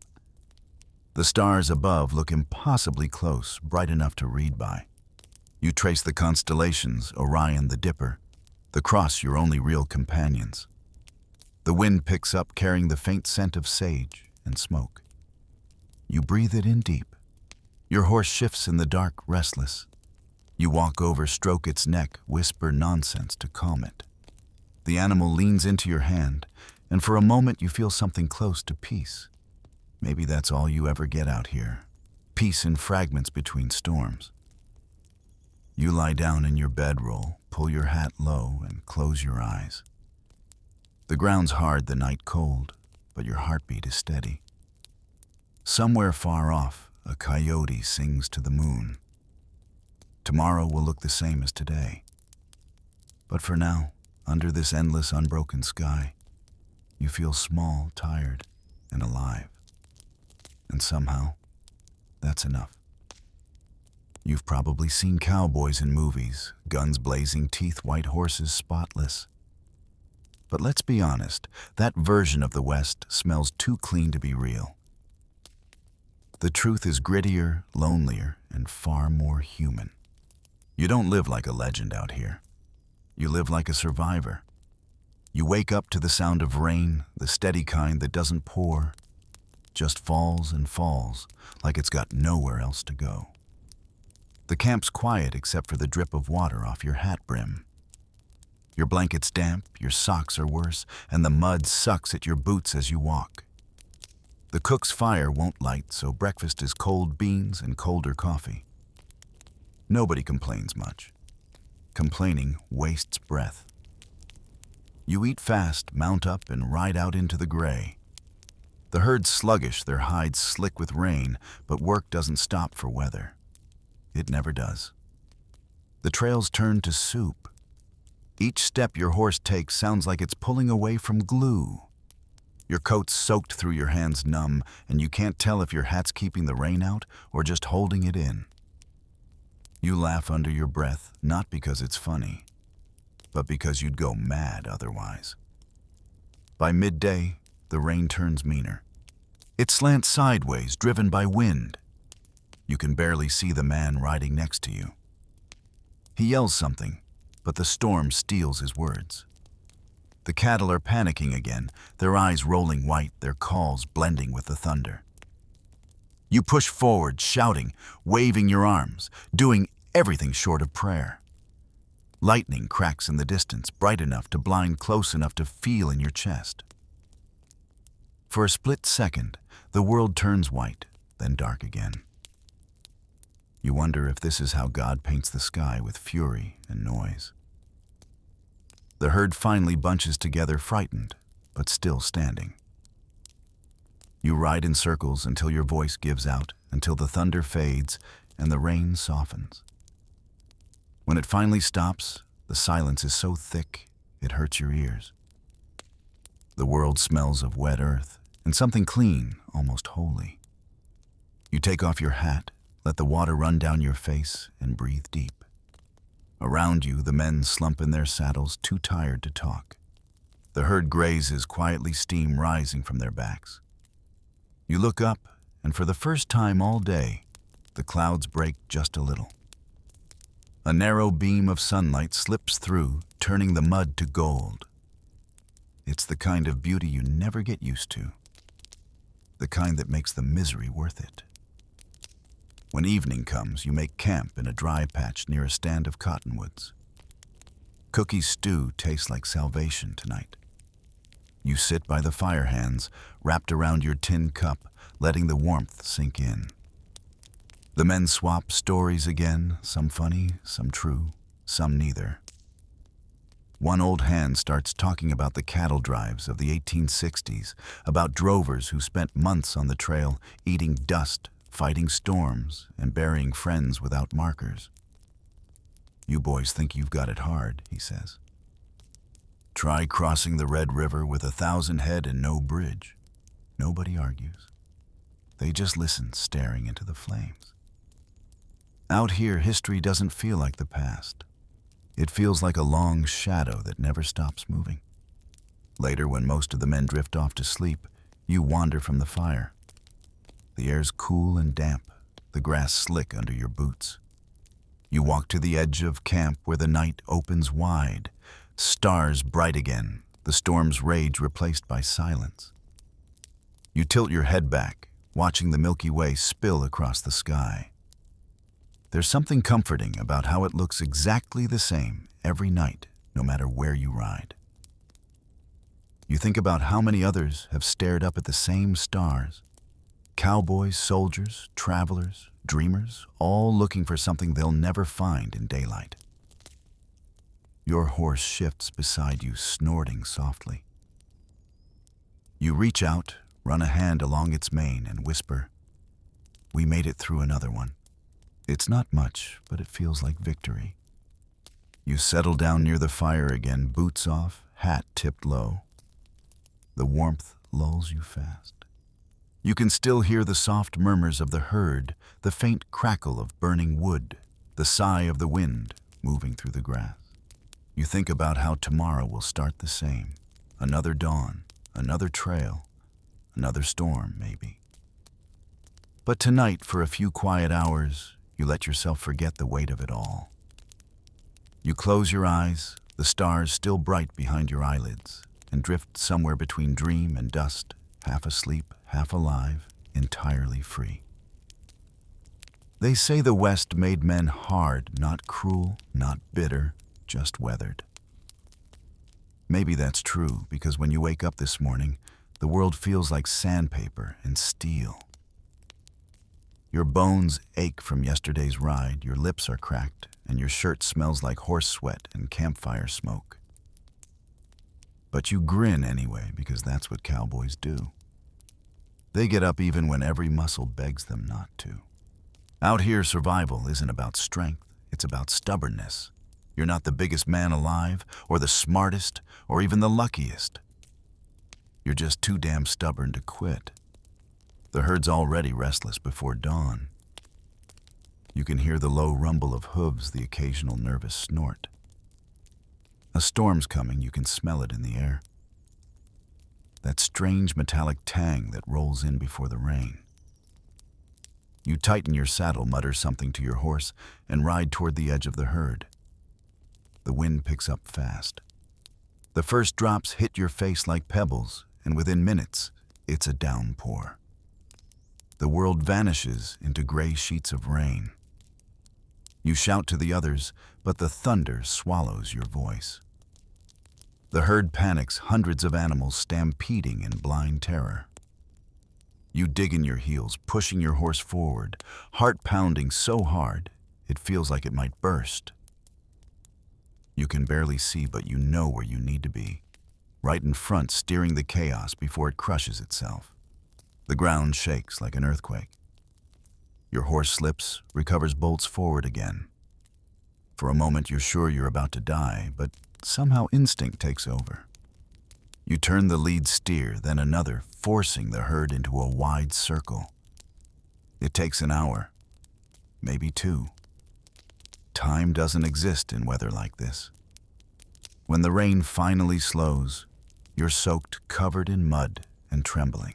The stars above look impossibly close, bright enough to read by. You trace the constellations, Orion the Dipper, the cross your only real companions. The wind picks up, carrying the faint scent of sage and smoke. You breathe it in deep. Your horse shifts in the dark, restless. You walk over, stroke its neck, whisper nonsense to calm it. The animal leans into your hand, and for a moment you feel something close to peace. Maybe that's all you ever get out here. Peace in fragments between storms. You lie down in your bedroll, pull your hat low, and close your eyes. The ground's hard, the night cold, but your heartbeat is steady. Somewhere far off, a coyote sings to the moon. Tomorrow will look the same as today. But for now, under this endless, unbroken sky, you feel small, tired, and alive. And somehow, that's enough. You've probably seen cowboys in movies, guns blazing, teeth, white horses, spotless. But let's be honest, that version of the West smells too clean to be real. The truth is grittier, lonelier, and far more human. You don't live like a legend out here. You live like a survivor. You wake up to the sound of rain, the steady kind that doesn't pour, just falls and falls, like it's got nowhere else to go. The camp's quiet except for the drip of water off your hat brim. Your blanket's damp, your socks are worse, and the mud sucks at your boots as you walk. The cook's fire won't light, so breakfast is cold beans and colder coffee. Nobody complains much. Complaining wastes breath. You eat fast, mount up, and ride out into the gray. The herd's sluggish, their hides slick with rain, but work doesn't stop for weather. It never does. The trails turn to soup. Each step your horse takes sounds like it's pulling away from glue. Your coat's soaked through your hands numb, and you can't tell if your hat's keeping the rain out or just holding it in. You laugh under your breath, not because it's funny, but because you'd go mad otherwise. By midday, the rain turns meaner. It slants sideways, driven by wind. You can barely see the man riding next to you. He yells something, but the storm steals his words. The cattle are panicking again, their eyes rolling white, their calls blending with the thunder. You push forward, shouting, waving your arms, doing everything short of prayer. Lightning cracks in the distance, bright enough to blind, close enough to feel in your chest. For a split second, the world turns white, then dark again. You wonder if this is how God paints the sky, with fury and noise. The herd finally bunches together, frightened, but still standing. You ride in circles until your voice gives out, until the thunder fades and the rain softens. When it finally stops, the silence is so thick it hurts your ears. The world smells of wet earth and something clean, almost holy. You take off your hat, let the water run down your face, and breathe deep. Around you, the men slump in their saddles, too tired to talk. The herd grazes quietly, steam rising from their backs. You look up, and for the first time all day, the clouds break just a little. A narrow beam of sunlight slips through, turning the mud to gold. It's the kind of beauty you never get used to, the kind that makes the misery worth it. When evening comes, you make camp in a dry patch near a stand of cottonwoods. Cookie's stew tastes like salvation tonight. You sit by the fire hands, wrapped around your tin cup, letting the warmth sink in. The men swap stories again, some funny, some true, some neither. One old hand starts talking about the cattle drives of the 1860s, about drovers who spent months on the trail, eating dust, fighting storms, and burying friends without markers. "You boys think you've got it hard," he says. Try crossing the Red River with 1,000 head and no bridge. Nobody argues. They just listen, staring into the flames. Out here, history doesn't feel like the past. It feels like a long shadow that never stops moving. Later, when most of the men drift off to sleep, you wander from the fire. The air's cool and damp, the grass slick under your boots. You walk to the edge of camp where the night opens wide, stars bright again, the storm's rage replaced by silence. You tilt your head back, watching the Milky Way spill across the sky. There's something comforting about how it looks exactly the same every night, no matter where you ride. You think about how many others have stared up at the same stars. Cowboys, soldiers, travelers, dreamers, all looking for something they'll never find in daylight. Your horse shifts beside you, snorting softly. You reach out, run a hand along its mane, and whisper, "We made it through another one." It's not much, but it feels like victory. You settle down near the fire again, boots off, hat tipped low. The warmth lulls you fast. You can still hear the soft murmurs of the herd, the faint crackle of burning wood, the sigh of the wind moving through the grass. You think about how tomorrow will start the same. Another dawn, another trail, another storm, maybe. But tonight, for a few quiet hours, you let yourself forget the weight of it all. You close your eyes, the stars still bright behind your eyelids, and drift somewhere between dream and dust, half asleep, half alive, entirely free. They say the West made men hard, not cruel, not bitter, just weathered. Maybe that's true, because when you wake up this morning, the world feels like sandpaper and steel. Your bones ache from yesterday's ride, your lips are cracked, and your shirt smells like horse sweat and campfire smoke. But you grin anyway, because that's what cowboys do. They get up even when every muscle begs them not to. Out here, survival isn't about strength, it's about stubbornness. You're not the biggest man alive, or the smartest, or even the luckiest. You're just too damn stubborn to quit. The herd's already restless before dawn. You can hear the low rumble of hooves, the occasional nervous snort. A storm's coming, you can smell it in the air. That strange metallic tang that rolls in before the rain. You tighten your saddle, mutter something to your horse, and ride toward the edge of the herd. The wind picks up fast. The first drops hit your face like pebbles, and within minutes, it's a downpour. The world vanishes into gray sheets of rain. You shout to the others, but the thunder swallows your voice. The herd panics, hundreds of animals stampeding in blind terror. You dig in your heels, pushing your horse forward, heart pounding so hard, it feels like it might burst. You can barely see, but you know where you need to be, right in front, steering the chaos before it crushes itself. The ground shakes like an earthquake. Your horse slips, recovers, bolts forward again. For a moment, you're sure you're about to die, but somehow instinct takes over. You turn the lead steer, then another, forcing the herd into a wide circle. It takes an hour, maybe two. Time doesn't exist in weather like this. When the rain finally slows, you're soaked, covered in mud, and trembling.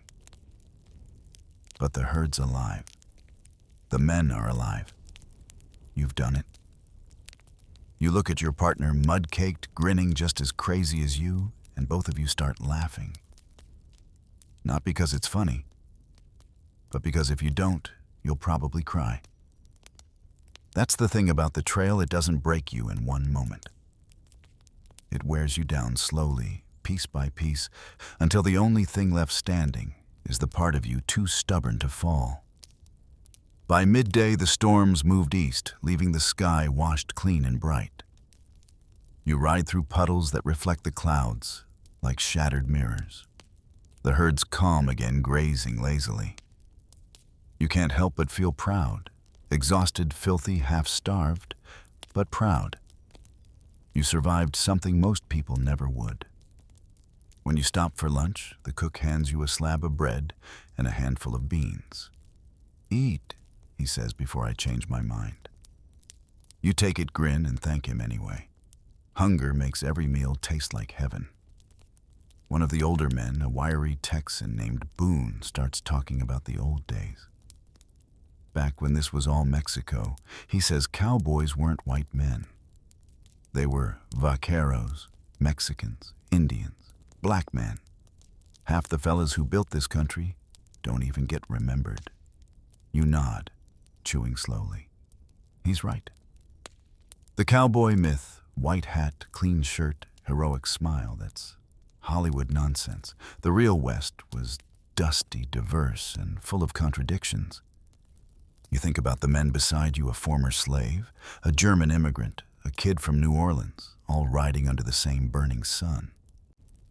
But the herd's alive. The men are alive. You've done it. You look at your partner, mud-caked, grinning just as crazy as you, and both of you start laughing. Not because it's funny, but because if you don't, you'll probably cry. That's the thing about the trail, it doesn't break you in one moment. It wears you down slowly, piece by piece, until the only thing left standing is the part of you too stubborn to fall. By midday, the storms moved east, leaving the sky washed clean and bright. You ride through puddles that reflect the clouds, like shattered mirrors. The herd's calm again, grazing lazily. You can't help but feel proud. Exhausted, filthy, half-starved, but proud. You survived something most people never would. When you stop for lunch, the cook hands you a slab of bread and a handful of beans. "Eat," he says before I change my mind. You take it, grin, and thank him anyway. Hunger makes every meal taste like heaven. One of the older men, a wiry Texan named Boone, starts talking about the old days. Back when this was all Mexico, he says cowboys weren't white men. They were vaqueros, Mexicans, Indians, black men. Half the fellas who built this country don't even get remembered. You nod, chewing slowly. He's right. The cowboy myth, white hat, clean shirt, heroic smile, that's Hollywood nonsense. The real West was dusty, diverse, and full of contradictions. You think about the men beside you, a former slave, a German immigrant, a kid from New Orleans, all riding under the same burning sun.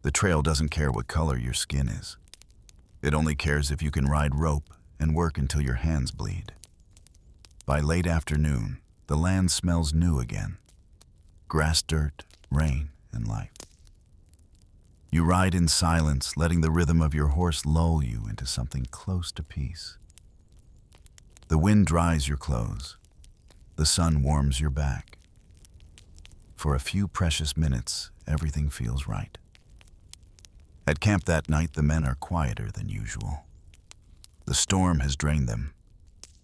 The trail doesn't care what color your skin is. It only cares if you can ride rope and work until your hands bleed. By late afternoon, the land smells new again. Grass, dirt, rain, and life. You ride in silence, letting the rhythm of your horse lull you into something close to peace. The wind dries your clothes. The sun warms your back. For a few precious minutes, everything feels right. At camp that night, the men are quieter than usual. The storm has drained them.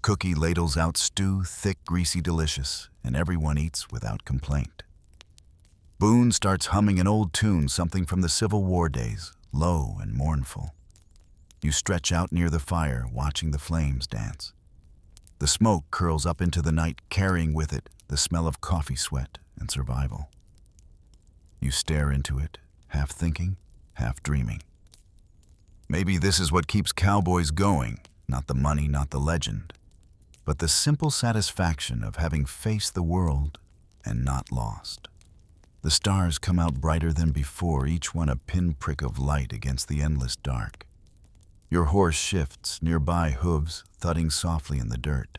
Cookie ladles out stew, thick, greasy, delicious, and everyone eats without complaint. Boone starts humming an old tune, something from the Civil War days, low and mournful. You stretch out near the fire, watching the flames dance. The smoke curls up into the night, carrying with it the smell of coffee sweat and survival. You stare into it, half thinking, half dreaming. Maybe this is what keeps cowboys going, not the money, not the legend, but the simple satisfaction of having faced the world and not lost. The stars come out brighter than before, each one a pinprick of light against the endless dark. Your horse shifts, nearby hooves thudding softly in the dirt.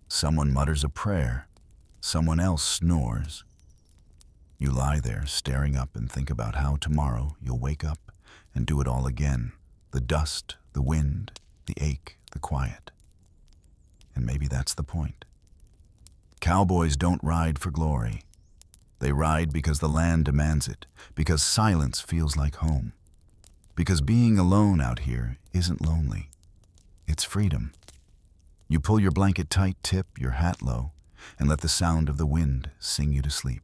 Someone mutters a prayer. Someone else snores. You lie there, staring up, and think about how tomorrow you'll wake up and do it all again. The dust, the wind, the ache, the quiet. And maybe that's the point. Cowboys don't ride for glory. They ride because the land demands it, because silence feels like home, because being alone out here isn't lonely. It's freedom. You pull your blanket tight, tip your hat low, and let the sound of the wind sing you to sleep.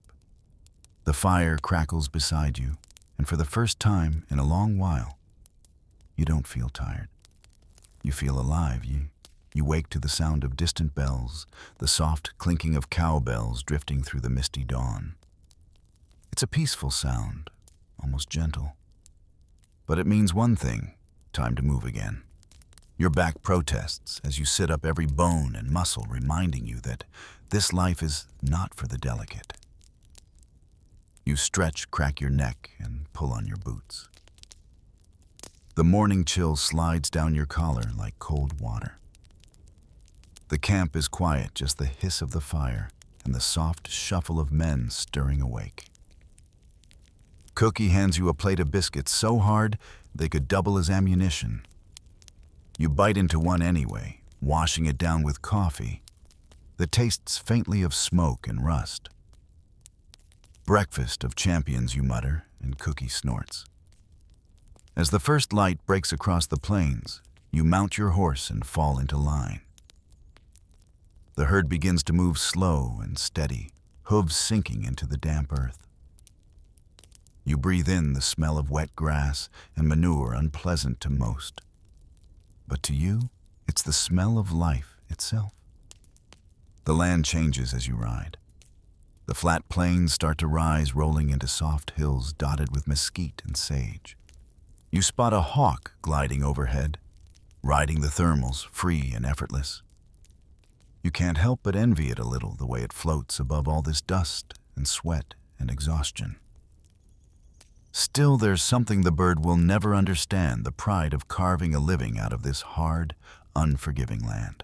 The fire crackles beside you, and for the first time in a long while, you don't feel tired. You feel alive. You wake to the sound of distant bells, the soft clinking of cowbells drifting through the misty dawn. It's a peaceful sound, almost gentle. But it means one thing: time to move again. Your back protests as you sit up, every bone and muscle reminding you that this life is not for the delicate. You stretch, crack your neck, and pull on your boots. The morning chill slides down your collar like cold water. The camp is quiet, just the hiss of the fire and the soft shuffle of men stirring awake. Cookie hands you a plate of biscuits so hard they could double as ammunition. You bite into one anyway, washing it down with coffee that tastes faintly of smoke and rust. Breakfast of champions, you mutter, and Cookie snorts. As the first light breaks across the plains, you mount your horse and fall into line. The herd begins to move slow and steady, hooves sinking into the damp earth. You breathe in the smell of wet grass and manure, unpleasant to most. But to you, it's the smell of life itself. The land changes as you ride. The flat plains start to rise, rolling into soft hills dotted with mesquite and sage. You spot a hawk gliding overhead, riding the thermals, free and effortless. You can't help but envy it a little, the way it floats above all this dust and sweat and exhaustion. Still, there's something the bird will never understand: the pride of carving a living out of this hard, unforgiving land.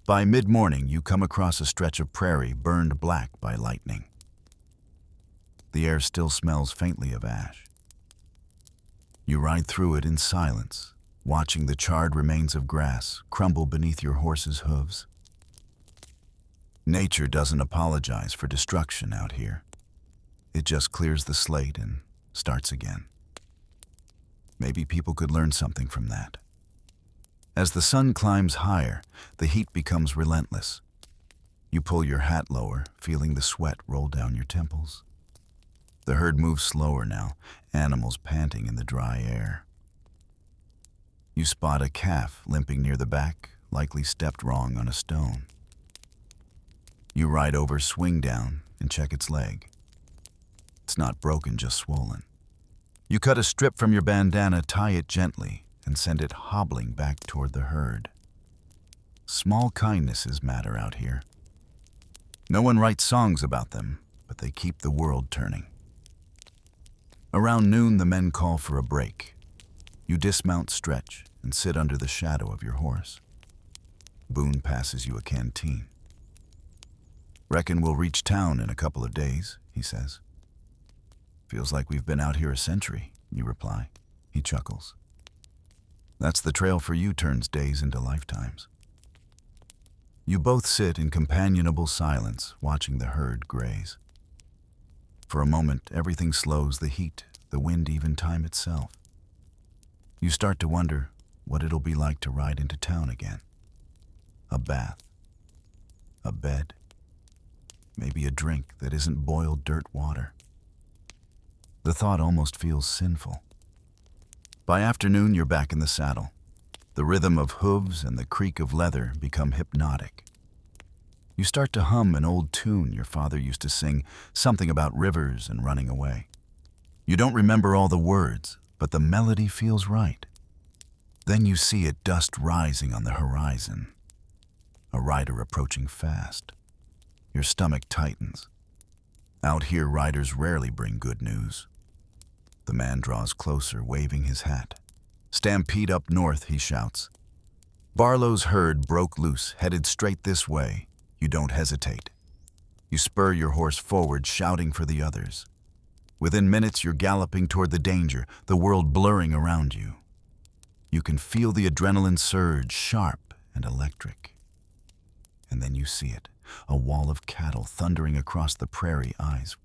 By mid-morning, you come across a stretch of prairie burned black by lightning. The air still smells faintly of ash. You ride through it in silence, watching the charred remains of grass crumble beneath your horse's hooves. Nature doesn't apologize for destruction out here. It just clears the slate and starts again. Maybe people could learn something from that. As the sun climbs higher, the heat becomes relentless. You pull your hat lower, feeling the sweat roll down your temples. The herd moves slower now, animals panting in the dry air. You spot a calf limping near the back, likely stepped wrong on a stone. You ride over, swing down, and check its leg. It's not broken, just swollen. You cut a strip from your bandana, tie it gently, and send it hobbling back toward the herd. Small kindnesses matter out here. No one writes songs about them, but they keep the world turning. Around noon, the men call for a break. You dismount, stretch, and sit under the shadow of your horse. Boone passes you a canteen. "Reckon we'll reach town in a couple of days," he says. "Feels like we've been out here a century," you reply. He chuckles. "That's the trail for you, turns days into lifetimes." You both sit in companionable silence, watching the herd graze. For a moment, everything slows, the heat, the wind, even time itself. You start to wonder what it'll be like to ride into town again. A bath, a bed, maybe a drink that isn't boiled dirt water. The thought almost feels sinful. By afternoon, you're back in the saddle. The rhythm of hooves and the creak of leather become hypnotic. You start to hum an old tune your father used to sing, something about rivers and running away. You don't remember all the words, but the melody feels right. Then you see it, dust rising on the horizon. A rider approaching fast. Your stomach tightens. Out here, riders rarely bring good news. The man draws closer, waving his hat. "Stampede up north," he shouts. Barlow's herd broke loose, headed straight this way. You don't hesitate. You spur your horse forward, shouting for the others. Within minutes, you're galloping toward the danger, the world blurring around you. You can feel the adrenaline surge, sharp and electric. And then you see it, a wall of cattle thundering across the prairie, eyes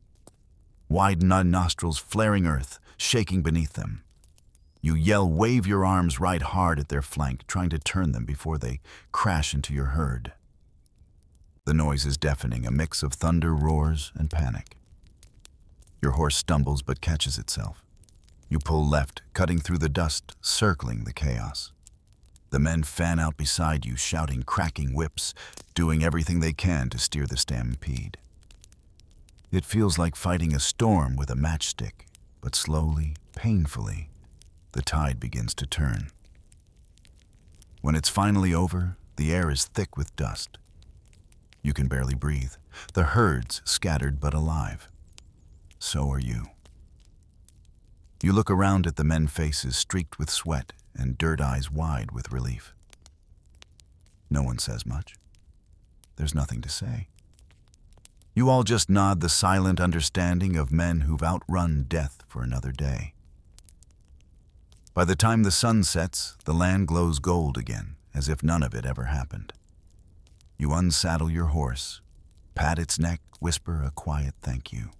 wide nostrils flaring earth, shaking beneath them. You yell, wave your arms, ride hard at their flank, trying to turn them before they crash into your herd. The noise is deafening, a mix of thunder, roars, and panic. Your horse stumbles but catches itself. You pull left, cutting through the dust, circling the chaos. The men fan out beside you, shouting, cracking whips, doing everything they can to steer the stampede. It feels like fighting a storm with a matchstick, but slowly, painfully, the tide begins to turn. When it's finally over, the air is thick with dust. You can barely breathe. The herd's scattered but alive. So are you. You look around at the men's faces streaked with sweat and dirt eyes wide with relief. No one says much. There's nothing to say. You all just nod the silent understanding of men who've outrun death for another day. By the time the sun sets, the land glows gold again, as if none of it ever happened. You unsaddle your horse, pat its neck, whisper a quiet thank you.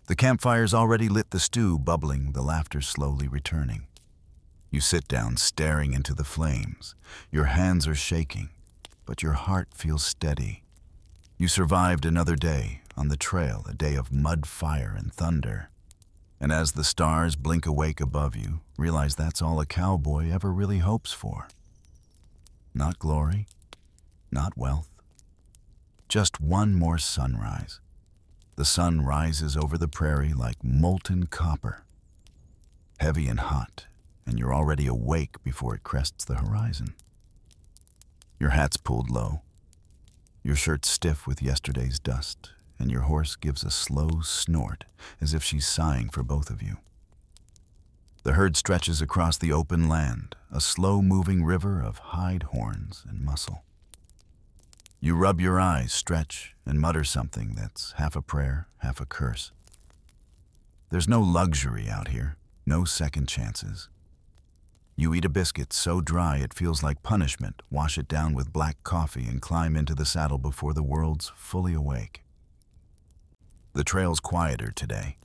The campfire's already lit, the stew bubbling, the laughter slowly returning. You sit down, staring into the flames. Your hands are shaking, but your heart feels steady. You survived another day on the trail, a day of mud, fire, and thunder. And as the stars blink awake above you, realize that's all a cowboy ever really hopes for. Not glory, not wealth, just one more sunrise. The sun rises over the prairie like molten copper, heavy and hot, and you're already awake before it crests the horizon. Your hat's pulled low, your shirt stiff with yesterday's dust, and your horse gives a slow snort as if she's sighing for both of you. The herd stretches across the open land, a slow-moving river of hide, horns, and muscle. You rub your eyes, stretch, and mutter something that's half a prayer, half a curse. There's no luxury out here, No second chances. You eat a biscuit so dry it feels like punishment, wash it down with black coffee, and climb into the saddle before the world's fully awake. The trail's quieter today.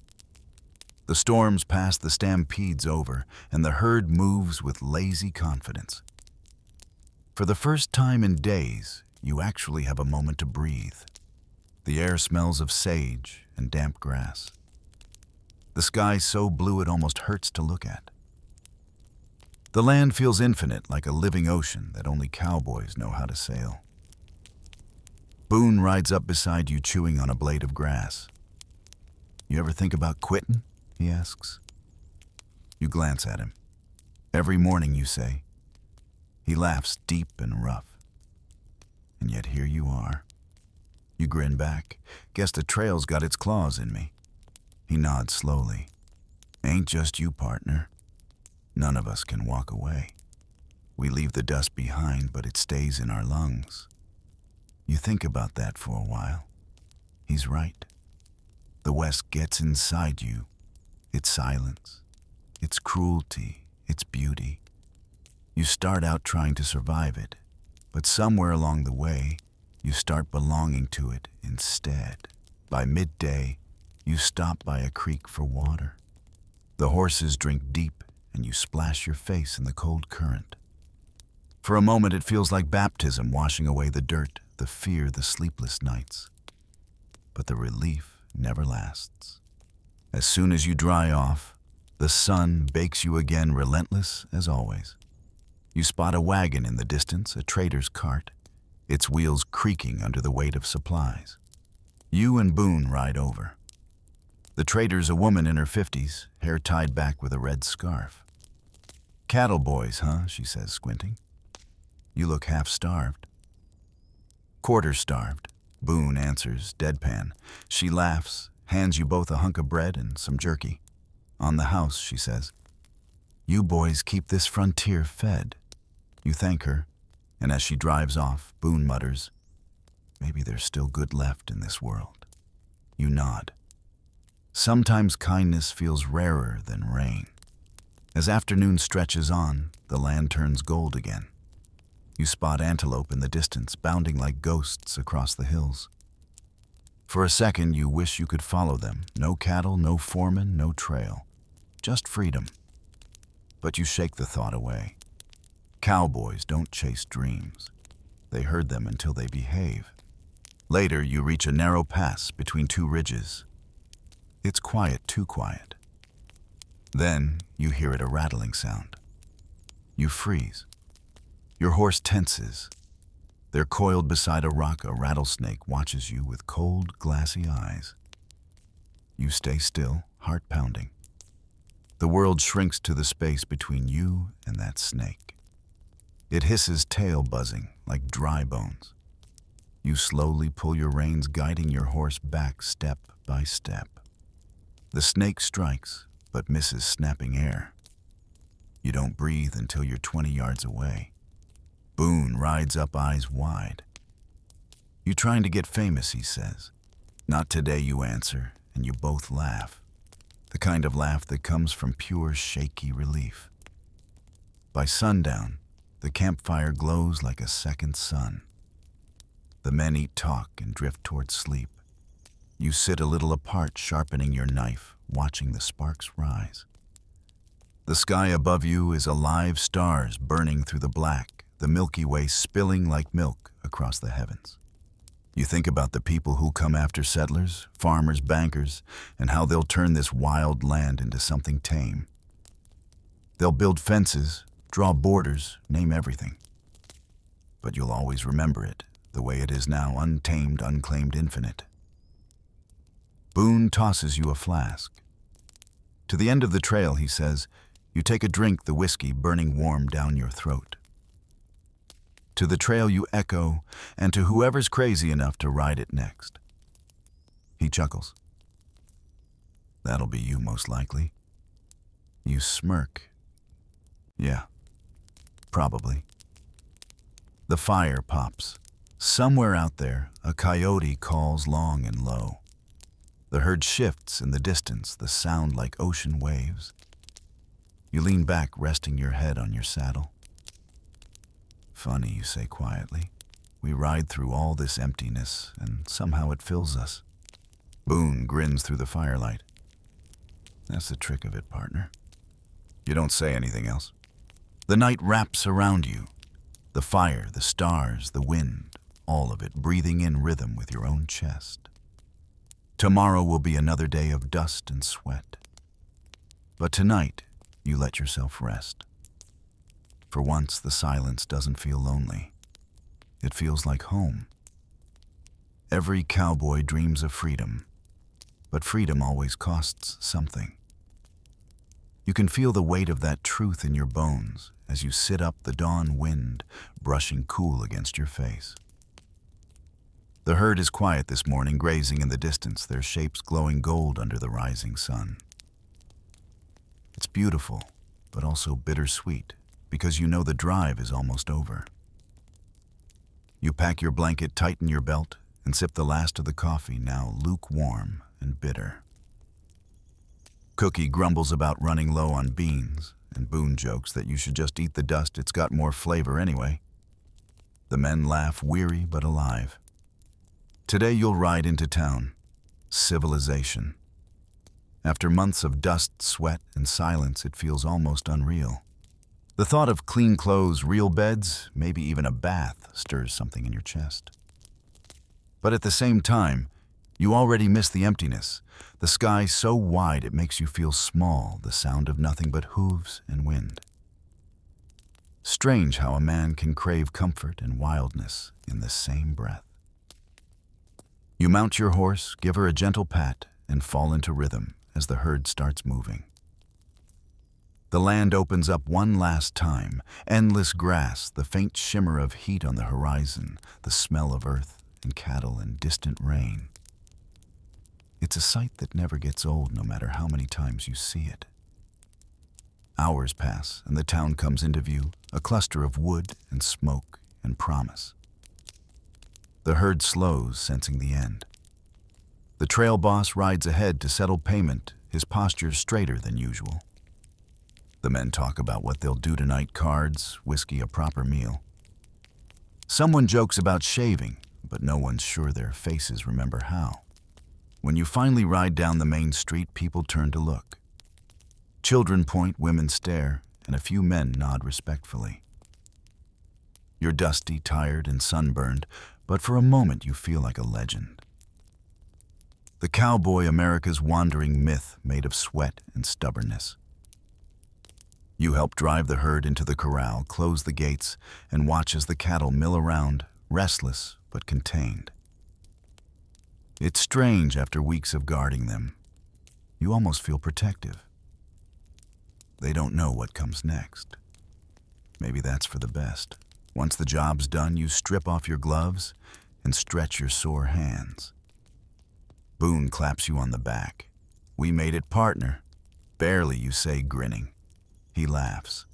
The storm's past, the stampede's over, and the herd moves with lazy confidence. For the first time in days, you actually have a moment to breathe. The air smells of sage and damp grass. The sky so blue it almost hurts to look at. The land feels infinite, like a living ocean that only cowboys know how to sail. Boone rides up beside you, chewing on a blade of grass. "You ever think about quitting?" he asks. You glance at him. "Every morning," you say. He laughs deep and rough. "And yet here you are." You grin back. "Guess the trail's got its claws in me." He nods slowly. "Ain't just you, partner. None of us can walk away. We leave the dust behind, but it stays in our lungs." You think about that for a while. He's right. The West gets inside you. Its silence, its cruelty, its beauty. You start out trying to survive it, but somewhere along the way, you start belonging to it instead. By midday, you stop by a creek for water. The horses drink deep, and you splash your face in the cold current. For a moment, it feels like baptism, washing away the dirt, the fear, the sleepless nights. But the relief never lasts. As soon as you dry off, the sun bakes you again, relentless as always. You spot a wagon in the distance, a trader's cart, its wheels creaking under the weight of supplies. You and Boone ride over. The trader's a woman in her 50s, hair tied back with a red scarf. "Cattle boys, huh?" she says, squinting. You look half-starved. "Quarter-starved," Boone answers, deadpan. She laughs, hands you both a hunk of bread and some jerky. "On the house," she says. "You boys keep this frontier fed." You thank her, and as she drives off, Boone mutters, "Maybe there's still good left in this world." You nod. Sometimes kindness feels rarer than rain. As afternoon stretches on, the land turns gold again. You spot antelope in the distance, bounding like ghosts across the hills. For a second, you wish you could follow them. No cattle, no foreman, no trail. Just freedom. But you shake the thought away. Cowboys don't chase dreams. They herd them until they behave. Later, you reach a narrow pass between two ridges. It's quiet, too quiet. Then, you hear it, a rattling sound. You freeze. Your horse tenses. They're coiled beside a rock. A rattlesnake watches you with cold, glassy eyes. You stay still, heart pounding. The world shrinks to the space between you and that snake. It hisses, tail buzzing like dry bones. You slowly pull your reins, guiding your horse back step by step. The snake strikes, but misses, snapping air. You don't breathe until you're 20 yards away. Boone rides up, eyes wide. "You trying to get famous?" he says. "Not today," you answer, and you both laugh. The kind of laugh that comes from pure, shaky relief. By sundown, the campfire glows like a second sun. The men eat, talk, and drift towards sleep. You sit a little apart, sharpening your knife, watching the sparks rise. The sky above you is alive, stars burning through the black, the Milky Way spilling like milk across the heavens. You think about the people who'll come after settlers, farmers, bankers, and how they'll turn this wild land into something tame. They'll build fences, draw borders, name everything. But you'll always remember it, the way it is now, untamed, unclaimed, infinite. Boone tosses you a flask. To the end of the trail, he says, you take a drink, the whiskey burning warm down your throat. To the trail you echo, and to whoever's crazy enough to ride it next. He chuckles. That'll be you, most likely. You smirk. Yeah, probably. The fire pops. Somewhere out there, a coyote calls long and low. The herd shifts in the distance, the sound like ocean waves. You lean back, resting your head on your saddle. Funny, you say quietly. We ride through all this emptiness, and somehow it fills us. Boone grins through the firelight. That's the trick of it, partner. You don't say anything else. The night wraps around you. The fire, the stars, the wind, all of it breathing in rhythm with your own chest. Tomorrow will be another day of dust and sweat. But tonight, you let yourself rest. For once, the silence doesn't feel lonely. It feels like home. Every cowboy dreams of freedom, but freedom always costs something. You can feel the weight of that truth in your bones as you sit up the dawn wind, brushing cool against your face. The herd is quiet this morning, grazing in the distance, their shapes glowing gold under the rising sun. It's beautiful, but also bittersweet, because you know the drive is almost over. You pack your blanket, tighten your belt, and sip the last of the coffee, now lukewarm and bitter. Cookie grumbles about running low on beans, and Boone jokes that you should just eat the dust, it's got more flavor anyway. The men laugh, weary but alive. Today you'll ride into town. Civilization. After months of dust, sweat, and silence, it feels almost unreal. The thought of clean clothes, real beds, maybe even a bath stirs something in your chest. But at the same time, you already miss the emptiness. The sky so wide it makes you feel small, the sound of nothing but hooves and wind. Strange how a man can crave comfort and wildness in the same breath. You mount your horse, give her a gentle pat, and fall into rhythm as the herd starts moving. The land opens up one last time, endless grass, the faint shimmer of heat on the horizon, the smell of earth and cattle and distant rain. It's a sight that never gets old no matter how many times you see it. Hours pass and the town comes into view, a cluster of wood and smoke and promise. The herd slows, sensing the end. The trail boss rides ahead to settle payment, his posture straighter than usual. The men talk about what they'll do tonight, cards, whiskey, a proper meal. Someone jokes about shaving, but no one's sure their faces remember how. When you finally ride down the main street, people turn to look. Children point, women stare, and a few men nod respectfully. You're dusty, tired, and sunburned, but for a moment you feel like a legend. The cowboy, America's wandering myth made of sweat and stubbornness. You help drive the herd into the corral, close the gates, and watch as the cattle mill around, restless but contained. It's strange after weeks of guarding them. You almost feel protective. They don't know what comes next. Maybe that's for the best. Once the job's done, you strip off your gloves and stretch your sore hands. Boone claps you on the back. We made it, partner. Barely, you say, grinning. He laughs.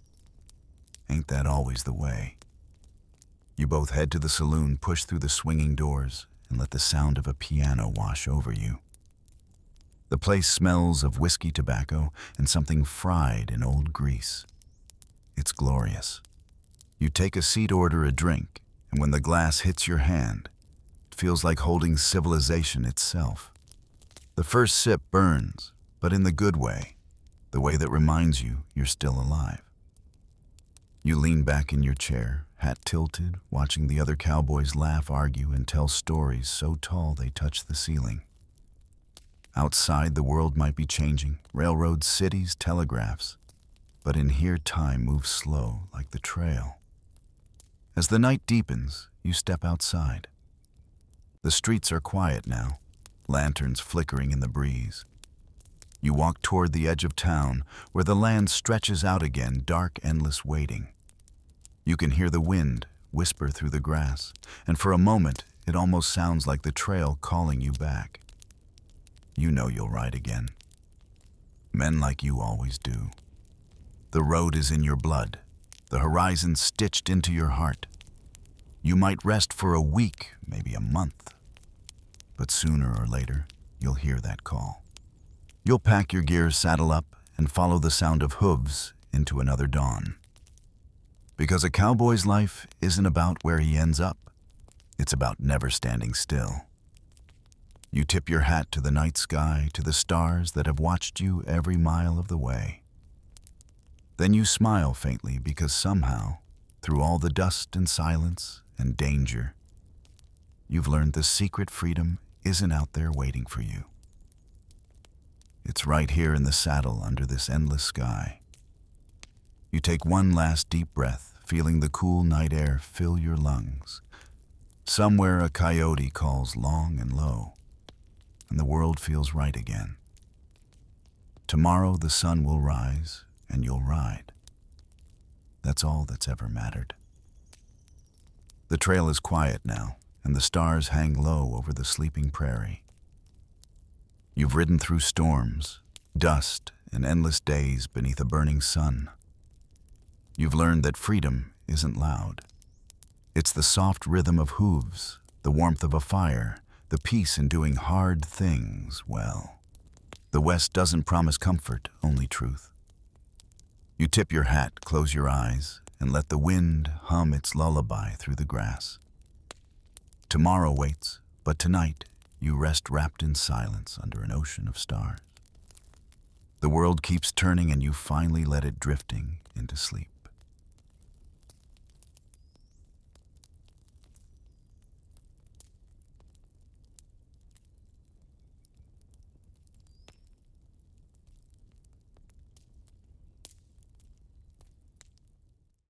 Ain't that always the way? You both head to the saloon, push through the swinging doors, and let the sound of a piano wash over you. The place smells of whiskey, tobacco, and something fried in old grease. It's glorious. You take a seat, order a drink, and when the glass hits your hand, it feels like holding civilization itself. The first sip burns, but in the good way, the way that reminds you you're still alive. You lean back in your chair, hat tilted, watching the other cowboys laugh, argue, and tell stories so tall they touch the ceiling. Outside, the world might be changing, railroads, cities, telegraphs, but in here time moves slow like the trail. As the night deepens, you step outside. The streets are quiet now, lanterns flickering in the breeze. You walk toward the edge of town, where the land stretches out again, dark, endless waiting. You can hear the wind whisper through the grass, and for a moment, it almost sounds like the trail calling you back. You know you'll ride again. Men like you always do. The road is in your blood, the horizon stitched into your heart. You might rest for a week, maybe a month, but sooner or later, you'll hear that call. You'll pack your gear, saddle up, and follow the sound of hooves into another dawn. Because a cowboy's life isn't about where he ends up. It's about never standing still. You tip your hat to the night sky, to the stars that have watched you every mile of the way. Then you smile faintly because somehow, through all the dust and silence and danger, you've learned the secret freedom isn't out there waiting for you. It's right here in the saddle under this endless sky. You take one last deep breath, feeling the cool night air fill your lungs. Somewhere a coyote calls long and low, and the world feels right again. Tomorrow the sun will rise, and you'll ride. That's all that's ever mattered. The trail is quiet now, and the stars hang low over the sleeping prairie. You've ridden through storms, dust, and endless days beneath a burning sun. You've learned that freedom isn't loud. It's the soft rhythm of hooves, the warmth of a fire, the peace in doing hard things well. The West doesn't promise comfort, only truth. You tip your hat, close your eyes, and let the wind hum its lullaby through the grass. Tomorrow waits, but tonight you rest wrapped in silence under an ocean of stars. The world keeps turning and you finally let it drifting into sleep.